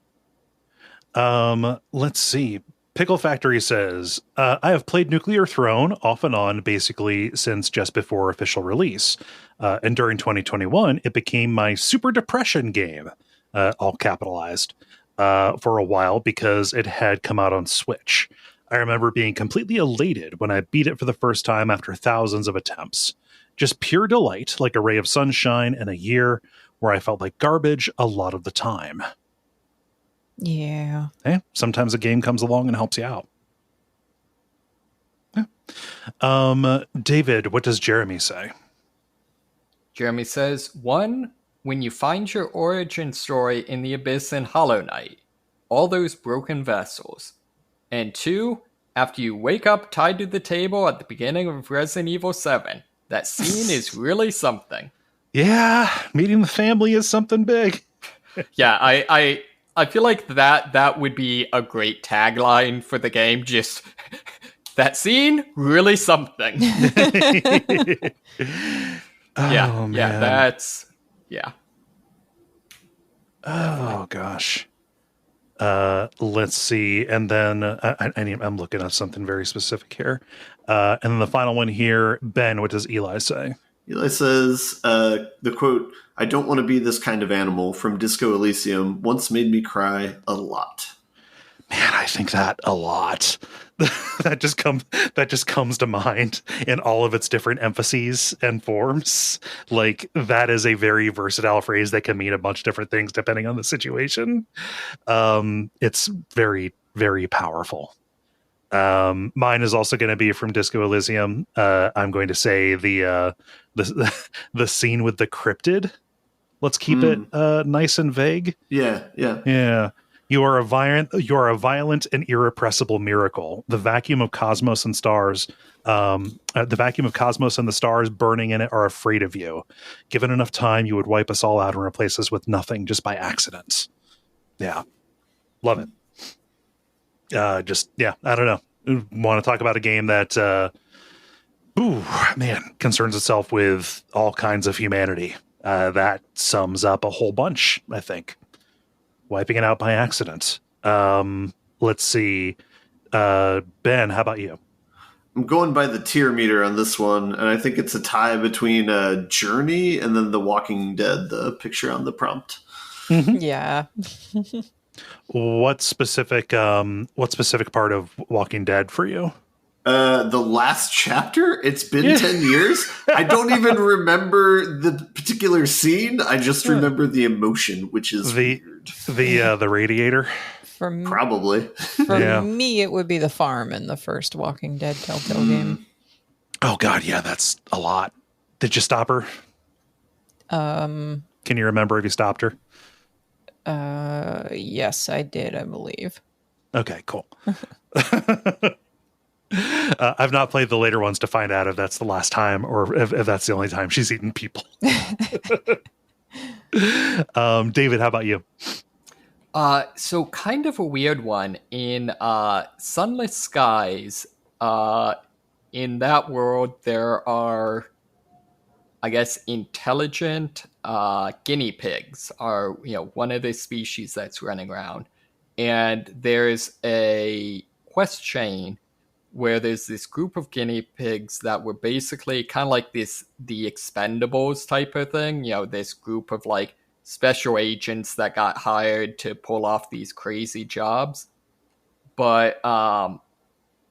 Let's see. Pickle Factory says, I have played Nuclear Throne off and on basically since just before official release. And during 2021, it became my super depression game, all capitalized, for a while because it had come out on Switch. I remember being completely elated when I beat it for the first time after thousands of attempts. Just pure delight, like a ray of sunshine in a year where I felt like garbage a lot of the time. Yeah. Hey, sometimes a game comes along and helps you out. Yeah. David, what does Jeremy say? Jeremy says, 1, when you find your origin story in the Abyss in Hollow Knight, all those broken vessels. And 2, after you wake up tied to the table at the beginning of Resident Evil 7. That scene is really something. Yeah, meeting the family is something big. Yeah, I feel like that would be a great tagline for the game. Just that scene, really something. Man. That's yeah. Oh gosh. Let's see, and then I'm looking at something very specific here. And then the final one here, Ben. What does Eli say? Eli says, the quote, "I don't want to be this kind of animal" from Disco Elysium once made me cry a lot. Man, I think that a lot. that just comes to mind in all of its different emphases and forms. Like, that is a very versatile phrase that can mean a bunch of different things depending on the situation. It's very, very powerful. Mine is also going to be from Disco Elysium. I'm going to say the scene with the cryptid. Let's keep it nice and vague. Yeah. You are a violent and irrepressible miracle. The vacuum of cosmos and stars, the vacuum of cosmos and the stars burning in it are afraid of you. Given enough time, you would wipe us all out and replace us with nothing just by accident. Yeah, love it. I don't know. Want to talk about a game that, concerns itself with all kinds of humanity. That sums up a whole bunch, I think. Wiping it out by accident. Let's see. Ben, how about you? I'm going by the tier meter on this one, and I think it's a tie between Journey and then The Walking Dead, the picture on the prompt. Mm-hmm. Yeah. What specific part of Walking Dead for you? The last chapter. It's been 10 years. I don't even remember the particular scene. I just remember the emotion, which is weird. The radiator. Probably. For me, it would be the farm in the first Walking Dead Telltale game. Oh God, yeah, that's a lot. Did you stop her? Can you remember if you stopped her? Yes, I did, I believe. Okay, cool. I've not played the later ones to find out if that's the last time or if that's the only time she's eaten people. David, how about you? So kind of a weird one. In Sunless Skies, in that world, there are, I guess, intelligent guinea pigs are, one of the species that's running around. And there's a quest chain where there's this group of guinea pigs that were basically kind of like the Expendables type of thing. This group of like special agents that got hired to pull off these crazy jobs. But,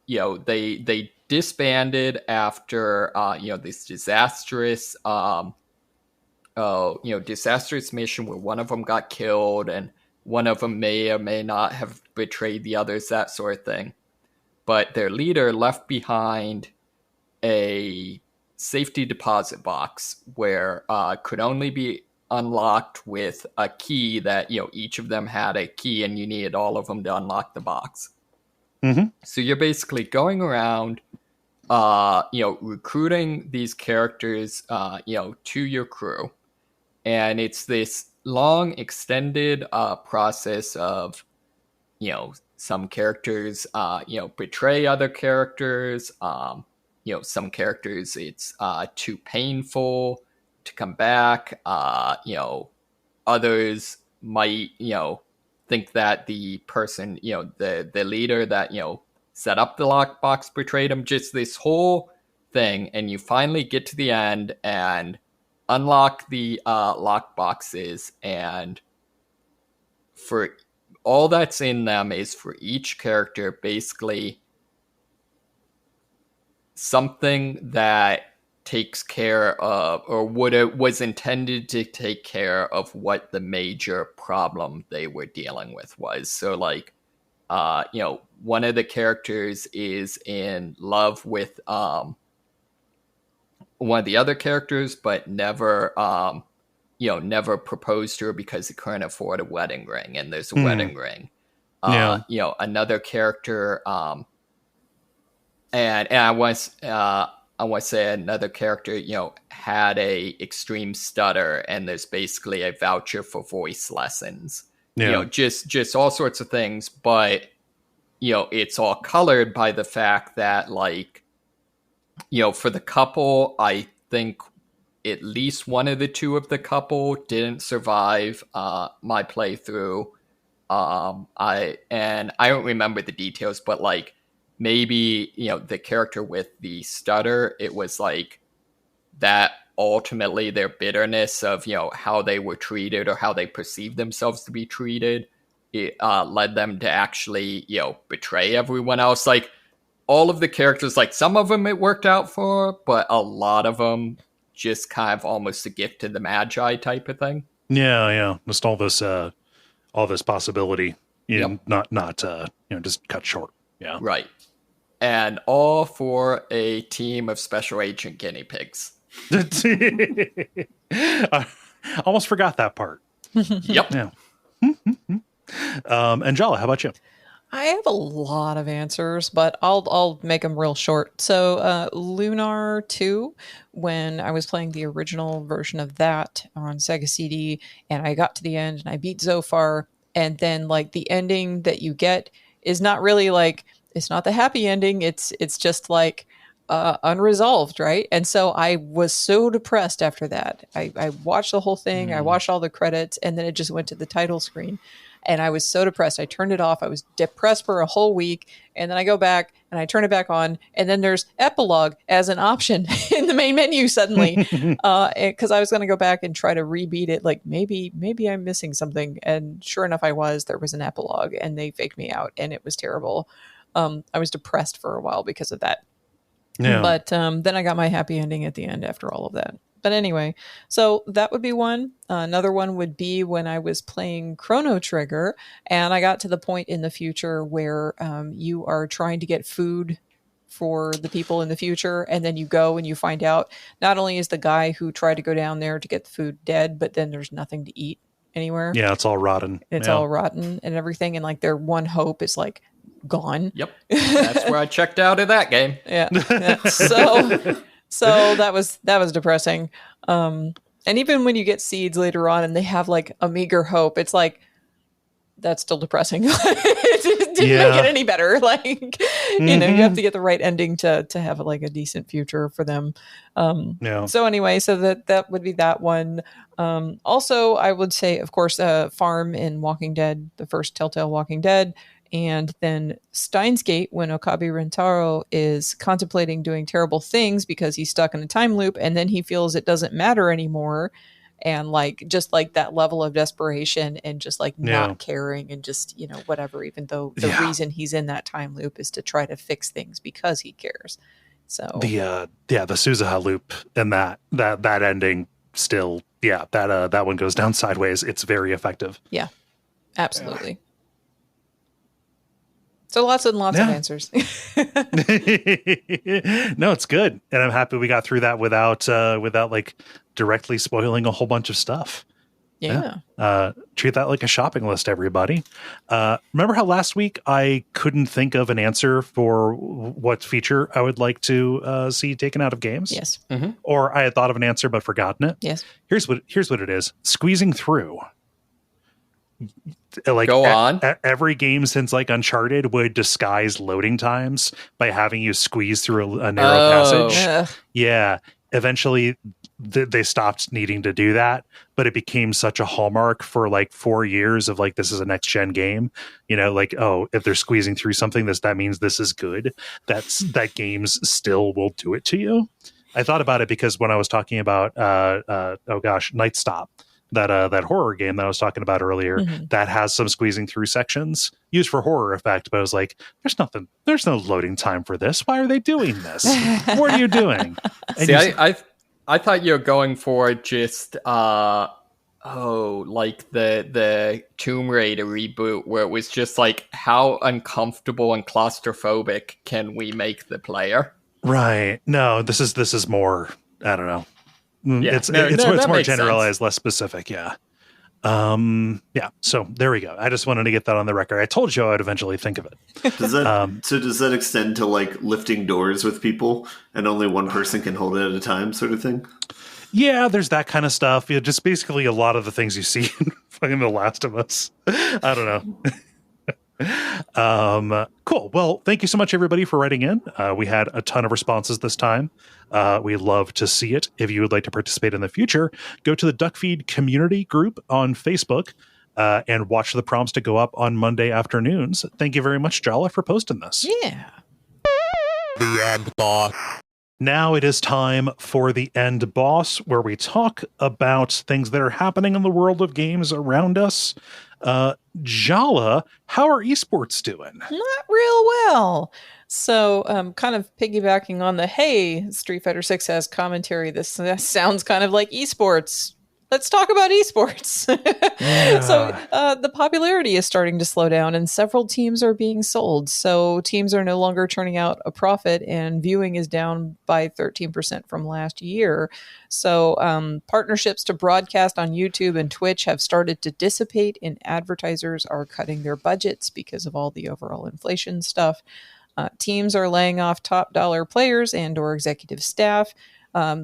they disbanded after, this disastrous, disastrous mission where one of them got killed and one of them may or may not have betrayed the others, that sort of thing. But their leader left behind a safety deposit box where could only be unlocked with a key that, each of them had a key and you needed all of them to unlock the box. Mm-hmm. So you're basically going around, recruiting these characters, to your crew. And it's this long, extended process of, some characters, betray other characters. Some characters, it's too painful to come back. Others might, think that the person, the leader that, set up the lockbox betrayed him. Just this whole thing. And you finally get to the end and unlock the lockboxes, and for all that's in them is for each character basically something that takes care of, or was intended to take care of what the major problem they were dealing with was. So like, one of the characters is in love with one of the other characters, but never proposed to her because he couldn't afford a wedding ring, and there's a wedding ring. Another character, and I want to say another character, had a extreme stutter, and there's basically a voucher for voice lessons. Just all sorts of things, but it's all colored by the fact that, like, for the couple, I think at least one of the two of the couple didn't survive my playthrough. I don't remember the details, but like maybe, the character with the stutter, it was like that ultimately their bitterness of, how they were treated or how they perceived themselves to be treated, it led them to actually, betray everyone else. Like, all of the characters, like some of them it worked out for, but a lot of them just kind of almost a gift to the Magi type of thing. Yeah. Just all this possibility, not just cut short. Yeah. Right. And all for a team of special agent guinea pigs. I almost forgot that part. Yep. Yeah. And Jala, how about you? I have a lot of answers, but I'll make them real short. So, Lunar 2, when I was playing the original version of that on Sega CD, and I got to the end and I beat Zophar, and then like the ending that you get is not really like, it's not the happy ending. It's just like unresolved, right? And so I was so depressed after that. I watched the whole thing. I watched all the credits, and then it just went to the title screen. And I was so depressed. I turned it off. I was depressed for a whole week. And then I go back and I turn it back on. And then there's epilogue as an option in the main menu suddenly. Because I was going to go back and try to rebeat it. Like maybe I'm missing something. And sure enough, I was. There was an epilogue and they faked me out. And it was terrible. I was depressed for a while because of that. Yeah. But then I got my happy ending at the end after all of that. But anyway, so that would be one. Another one would be when I was playing Chrono Trigger and I got to the point in the future where you are trying to get food for the people in the future. And then you go and you find out not only is the guy who tried to go down there to get the food dead, but then there's nothing to eat anywhere. Yeah, it's all rotten. It's all rotten and everything. And like their one hope is like gone. Yep. That's where I checked out of that game. Yeah. So that was depressing. And even when you get seeds later on and they have like a meager hope, it's like, that's still depressing. It didn't make it any better. Like, you have to get the right ending to have like a decent future for them. So anyway, so that would be that one. Also, I would say, of course, Farm in Walking Dead, the first Telltale Walking Dead. And then Steins Gate, when Okabe Rentaro is contemplating doing terrible things because he's stuck in a time loop, and then he feels it doesn't matter anymore. And like, just like that level of desperation and just like not caring and just, whatever, even though the reason he's in that time loop is to try to fix things because he cares. So the Suzuha loop and that ending still, that one goes down sideways. It's very effective. Yeah, absolutely. So lots and lots of answers. No, it's good. And I'm happy we got through that without like directly spoiling a whole bunch of stuff. Yeah. Treat that like a shopping list, everybody. Remember how last week I couldn't think of an answer for what feature I would like to see taken out of games? Yes. Mm-hmm. Or I had thought of an answer but forgotten it? Yes. Here's what it is. Squeezing through. Like go on. Every game since like Uncharted would disguise loading times by having you squeeze through a narrow passage. Yeah. Eventually they stopped needing to do that, but it became such a hallmark for like 4 years of like, this is a next gen game, like, oh, if they're squeezing through something, that means this is good. That games still will do it to you. I thought about it because when I was talking about, Night Stop, that horror game that I was talking about earlier, that has some squeezing through sections used for horror effect. But I was like, there's no loading time for this. Why are they doing this? What are you doing? And see, I thought you were going for just, like the Tomb Raider reboot where it was just like, how uncomfortable and claustrophobic can we make the player? Right. No, this is more, I don't know. Yeah, it's more generalized, less specific. Yeah. So there we go. I just wanted to get that on the record. I told you I'd eventually think of it. Does that extend to like lifting doors with people and only one person can hold it at a time sort of thing? Yeah, there's that kind of stuff. Yeah, just basically a lot of the things you see in fucking The Last of Us. I don't know. Cool. Well, thank you so much, everybody, for writing in. We had a ton of responses this time. We love to see it. If you would like to participate in the future, go to the Duckfeed community group on Facebook and watch the prompts to go up on Monday afternoons. Thank you very much, Jala, for posting this. Yeah. The end boss. Now it is time for the end boss, where we talk about things that are happening in the world of games around us. Jala, how are esports doing? Not real well. So, kind of piggybacking on the hey, Street Fighter 6 has commentary. This sounds kind of like esports. Let's talk about esports. So the popularity is starting to slow down and several teams are being sold. So teams are no longer turning out a profit and viewing is down by 13% from last year. So partnerships to broadcast on YouTube and Twitch have started to dissipate and advertisers are cutting their budgets because of all the overall inflation stuff. Teams are laying off top dollar players and or executive staff.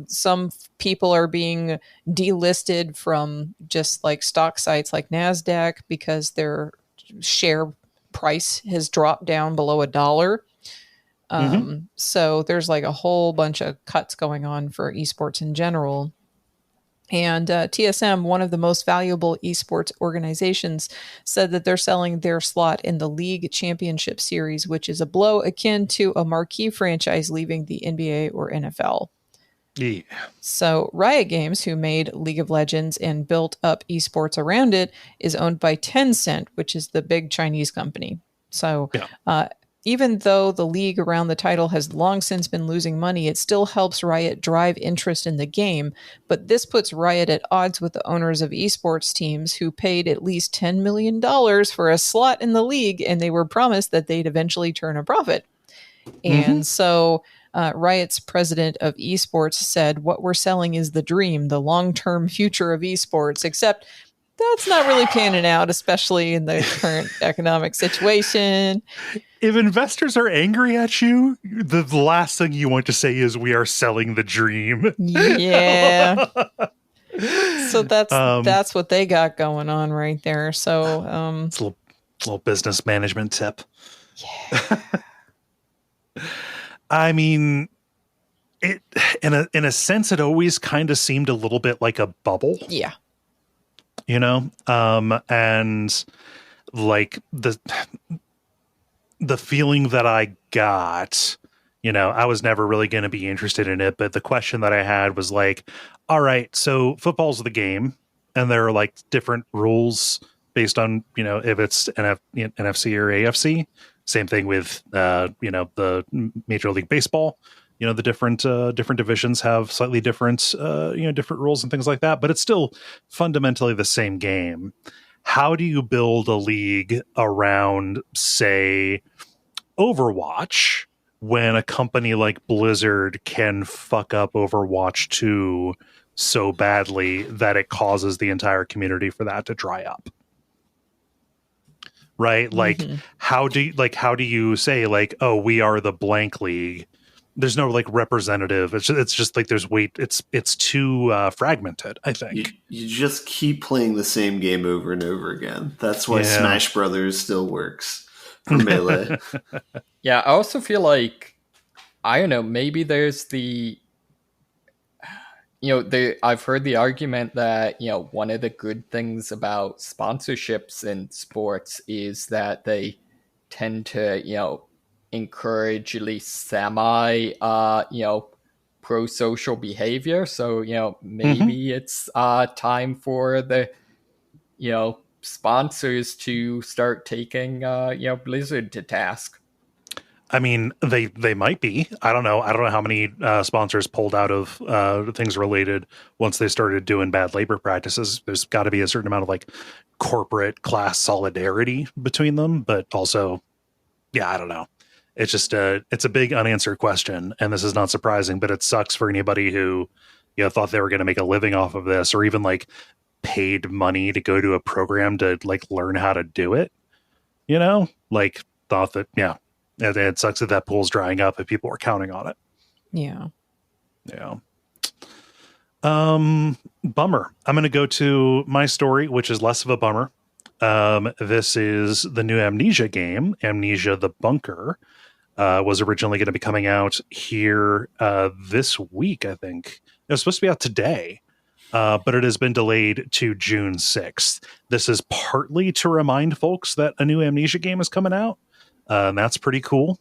Some people are being delisted from just like stock sites like NASDAQ because their share price has dropped down below $1. So there's like a whole bunch of cuts going on for esports in general. And TSM, one of the most valuable esports organizations, said that they're selling their slot in the League Championship Series, which is a blow akin to a marquee franchise leaving the NBA or NFL. Yeah. So Riot Games, who made League of Legends and built up esports around it, is owned by Tencent, which is the big Chinese company. So even though the league around the title has long since been losing money, it still helps Riot drive interest in the game. But this puts Riot at odds with the owners of esports teams who paid at least $10 million for a slot in the league, and they were promised that they'd eventually turn a profit. And so Riot's president of esports said, what we're selling is the dream, the long-term future of esports, except that's not really panning out, especially in the current economic situation. If investors are angry at you, the last thing you want to say is we are selling the dream. Yeah. So that's what they got going on right there. So it's a little business management tip. Yeah. I mean, it in a sense, it always kind of seemed a little bit like a bubble. Yeah. You know, and like the feeling that I got, you know, I was never really going to be interested in it. But the question that I had was like, all right, so football's the game and there are like different rules based on, you know, if it's NFC or AFC. Same thing with, you know, the Major League Baseball. You know, the different divisions have slightly different, you know, different rules and things like that. But it's still fundamentally the same game. How do you build a league around, say, Overwatch when a company like Blizzard can fuck up Overwatch 2 so badly that it causes the entire community for that to dry up? Right? Like, how do you say like, oh, we are the blank league? There's no like representative. It's just like there's it's too fragmented, I think. You just keep playing the same game over and over again. That's why Smash Brothers still works for Melee. Yeah, I also feel like, I don't know, maybe there's the, you know, I've heard the argument that, you know, one of the good things about sponsorships in sports is that they tend to, you know, encourage at least semi, you know, pro-social behavior. So, you know, maybe it's time for the, you know, sponsors to start taking, you know, Blizzard to task. I mean, they might be. I don't know how many sponsors pulled out of things related once they started doing bad labor practices. There's got to be a certain amount of like corporate class solidarity between them, but also, yeah, I don't know. It's just it's a big unanswered question, and this is not surprising, but it sucks for anybody who, you know, thought they were going to make a living off of this, or even like paid money to go to a program to like learn how to do it. You know, like thought that, yeah, it sucks that pool's drying up if people were counting on it. Yeah. Yeah. Bummer. I'm going to go to my story, which is less of a bummer. This is the new Amnesia game, Amnesia the Bunker. Was originally going to be coming out here this week, I think. It was supposed to be out today, but it has been delayed to June 6th. This is partly to remind folks that a new Amnesia game is coming out. And that's pretty cool.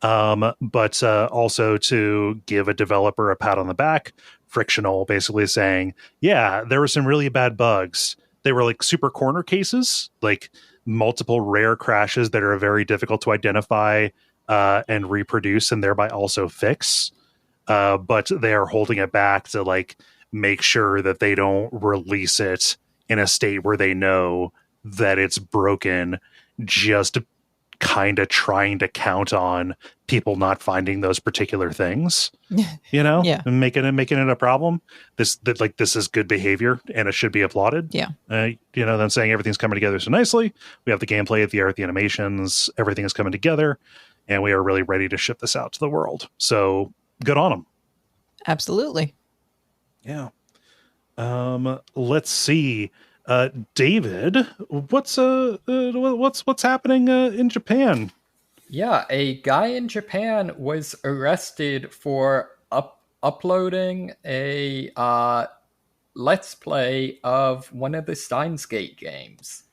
But also to give a developer a pat on the back. Frictional basically saying, yeah, there were some really bad bugs, they were like super corner cases, like multiple rare crashes that are very difficult to identify and reproduce and thereby also fix. But they are holding it back to like make sure that they don't release it in a state where they know that it's broken, just kind of trying to count on people not finding those particular things, you know, and making it a problem. This is good behavior and it should be applauded. Yeah. You know, them saying everything's coming together so nicely. We have the gameplay, the art, the animations, everything is coming together, and we are really ready to ship this out to the world. So good on them. Absolutely. Yeah. Let's see. David, what's happening in Japan? Yeah, a guy in Japan was arrested for uploading a Let's Play of one of the Steins Gate games.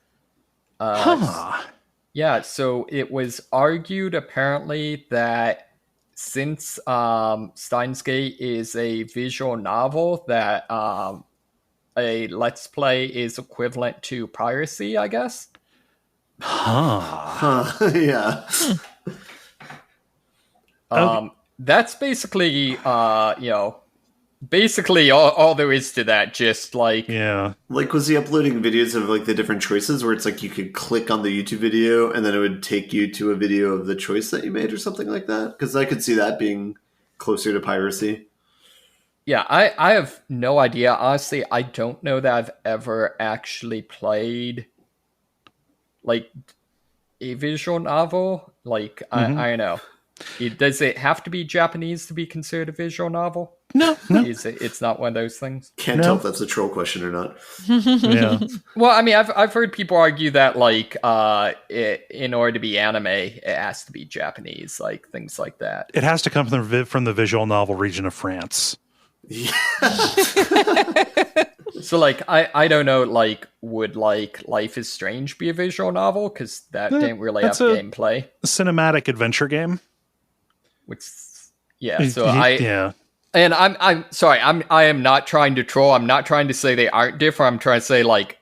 Yeah, so it was argued apparently that since Steins Gate is a visual novel, that a Let's Play is equivalent to piracy, I guess. Yeah. That's basically, basically all there is to that. Just like, like, was he uploading videos of like the different choices where it's like you could click on the YouTube video and then it would take you to a video of the choice that you made or something like that? Because I could see that being closer to piracy. Yeah, I have no idea. Honestly, I don't know that I've ever actually played like a visual novel. Like, I don't know. Does it have to be Japanese to be considered a visual novel? No. It's not one of those things. Can't tell if that's a troll question or not. Yeah. Well, I mean, I've heard people argue that like in order to be anime, it has to be Japanese, like things like that. It has to come from the visual novel region of France. Yeah. So like I don't know, like would like Life is Strange be a visual novel, because that didn't really have gameplay. Cinematic adventure game. Which and I'm sorry, I am not trying to troll. I'm not trying to say they aren't different. I'm trying to say like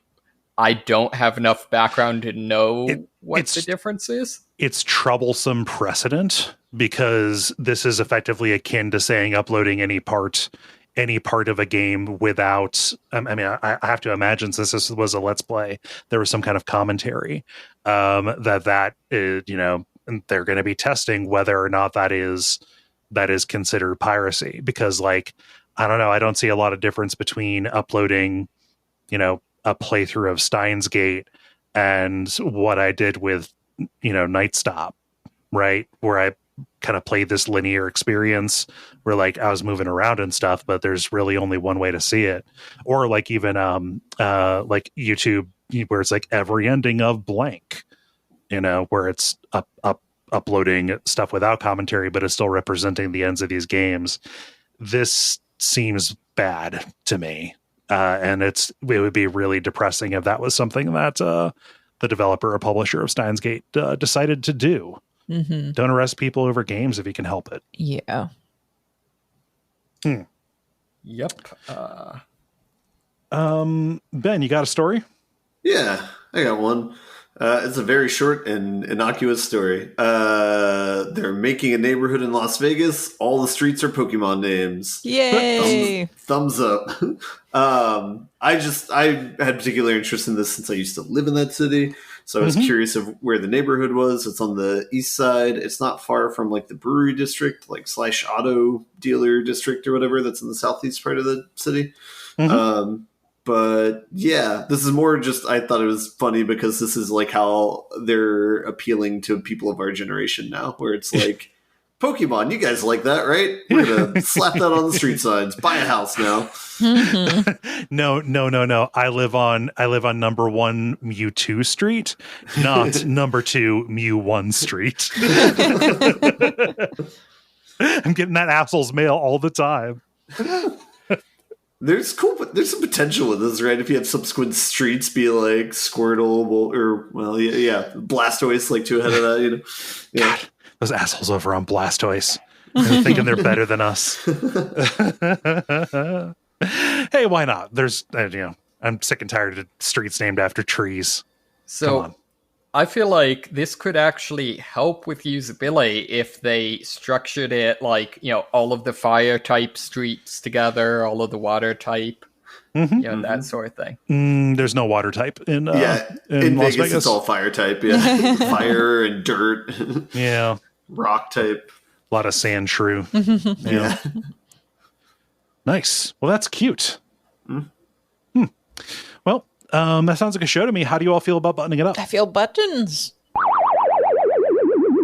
I don't have enough background to know what the difference is. It's troublesome precedent, because this is effectively akin to saying uploading any part of a game without, I mean, I have to imagine, since this was a Let's Play, there was some kind of commentary that is, you know, they're going to be testing whether or not that is considered piracy. Because, like, I don't know, I don't see a lot of difference between uploading, you know, a playthrough of Steins Gate and what I did with, you know, Night Stop, right? Where I kind of played this linear experience where like I was moving around and stuff, but there's really only one way to see it. Or like even like YouTube, where it's like every ending of blank, you know, where it's uploading stuff without commentary, but it's still representing the ends of these games. This seems bad to me. And it would be really depressing if that was something that the developer or publisher of Steins Gate decided to do. Mm-hmm. Don't arrest people over games if you can help it. Yeah. Yep. Ben, you got a story? Yeah, I got one. It's a very short and innocuous story. They're making a neighborhood in Las Vegas. All the streets are Pokemon names. Yay! Thumbs up. I had particular interest in this since I used to live in that city. So I was curious of where the neighborhood was. It's on the east side. It's not far from like the brewery district, like / auto dealer district or whatever that's in the southeast part of the city. But yeah, this is more just, I thought it was funny because this is like how they're appealing to people of our generation now, where it's like, Pokemon, you guys like that, right? We're going to slap that on the street signs. Buy a house now. No. I live on number 1 Mewtwo Street, not number 2 Mew 1 Street. I'm getting that asshole's mail all the time. There's some potential with this, right? If you have subsequent streets be like Squirtle or Blastoise, like two ahead of that, you know. Yeah. God, those assholes over on Blastoise. They're thinking they're better than us. Hey, why not? There's, you know, I'm sick and tired of streets named after trees. So I feel like this could actually help with usability if they structured it like, all of the fire type streets together, all of the water type, that sort of thing. There's no water type in in Las Vegas, Vegas. it's all fire type. Yeah, fire and dirt. Yeah, rock type. A lot of sand shrew. Yeah. Nice. Well, that's cute. Well, that sounds like a show to me. How do you all feel about buttoning it up? I feel buttons.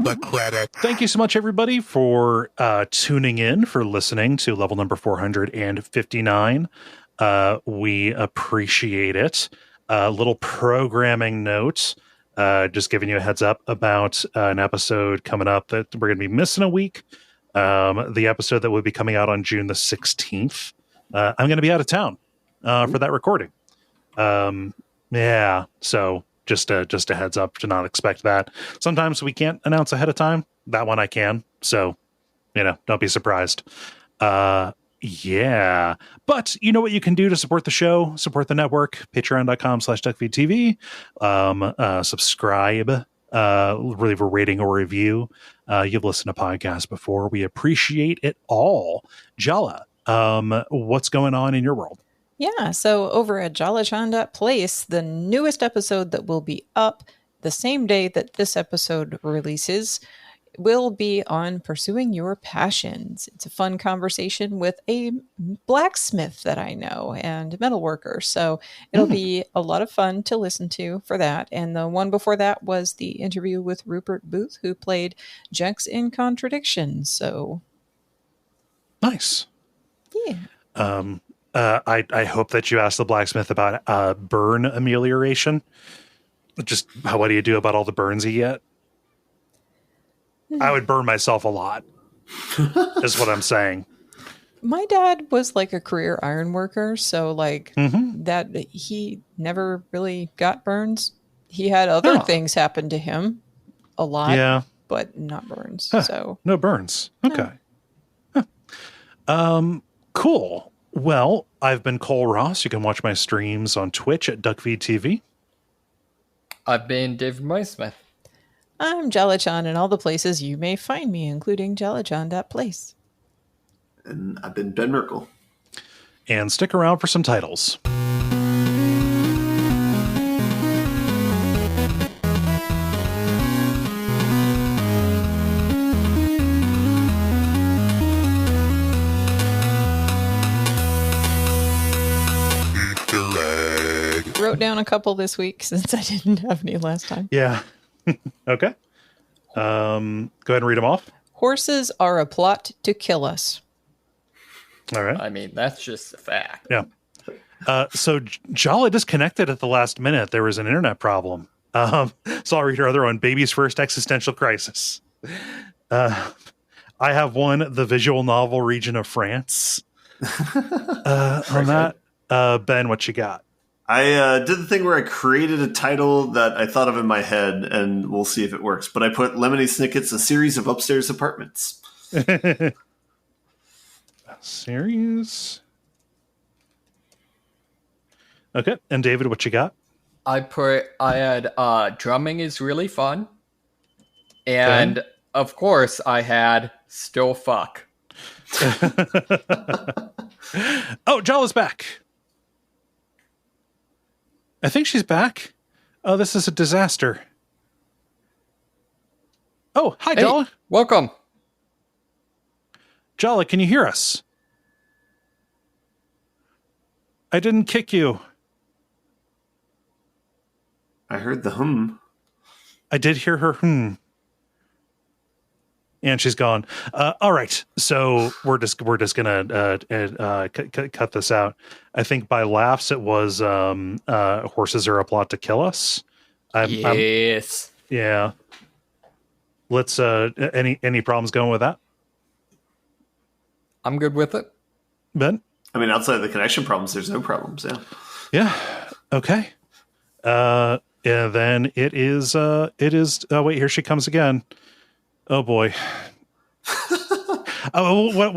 The credit. Thank you so much, everybody, for tuning in, for listening to level number 459. We appreciate it. A little programming note, just giving you a heads up about an episode coming up that we're going to be missing a week. The episode that will be coming out on June the 16th. I'm going to be out of town for that recording. So just a heads up to not expect that. Sometimes we can't announce ahead of time. That one I can. So, don't be surprised. Yeah. But you know what you can do to support the show, support the network, patreon.com/Duckfeed.tv. Subscribe, leave a rating or review. You've listened to podcasts before. We appreciate it all. Jala, what's going on in your world? Yeah, so over at Jalachan.place, the newest episode that will be up the same day that this episode releases will be on pursuing your passions. It's a fun conversation with a blacksmith that I know and a metalworker. So it'll be a lot of fun to listen to for that. And the one before that was the interview with Rupert Booth, who played Jenks in Contradiction. So nice. Yeah. I hope that you asked the blacksmith about burn amelioration. Just what do you do about all the burns you get? I would burn myself a lot, is what I'm saying. My dad was like a career iron worker, so that he never really got burns. He had other things happen to him a lot, but not burns. So no burns. Okay. Huh. Cool. Well, I've been Kole Ross. You can watch my streams on Twitch at Duckfeed.tv. I've been David Smith. I'm Jalachan in all the places you may find me, including Jalachan.place. And I've been Ben Merkel. And stick around for some titles. Wrote down a couple this week since I didn't have any last time. Yeah. Okay. Go ahead and read them off. Horses are a plot to kill us. All right. I mean, that's just a fact. Yeah. So Jala disconnected at the last minute. There was an internet problem. So I'll read her other one. Baby's first existential crisis. I have one, the visual novel region of France. On that, Ben, what you got? I did the thing where I created a title that I thought of in my head, and we'll see if it works. But I put Lemony Snicket's A Series of Upstairs Apartments. A series? Okay. And David, what you got? I had drumming is really fun. And of course I had still fuck. Oh, Jala's back. I think she's back. Oh, this is a disaster. Oh, hi, Hey, Jala. welcome. Jala, can you hear us? I didn't kick you. I heard the hum. I did hear her and she's gone. All right, so we're just gonna cut this out. I think by laughs it was horses are a plot to kill us. Yes. Yeah. Let's any problems going with that? I'm good with it. Ben? I mean, outside of the connection problems, there's no problems. Yeah. Yeah. Okay. And then it is. Oh wait, here she comes again. Oh boy. Oh, what?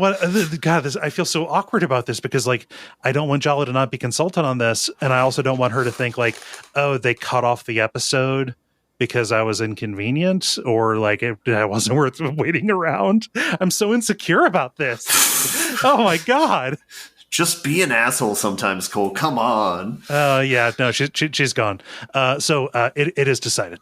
God, this, I feel so awkward about this because, like, I don't want Jala to not be consultant on this, and I also don't want her to think like, oh, they cut off the episode because I was inconvenient, or like I wasn't worth waiting around. I'm so insecure about this. Oh my God. Just be an asshole sometimes, Kole. Come on. Yeah, no, she's gone. So it is decided.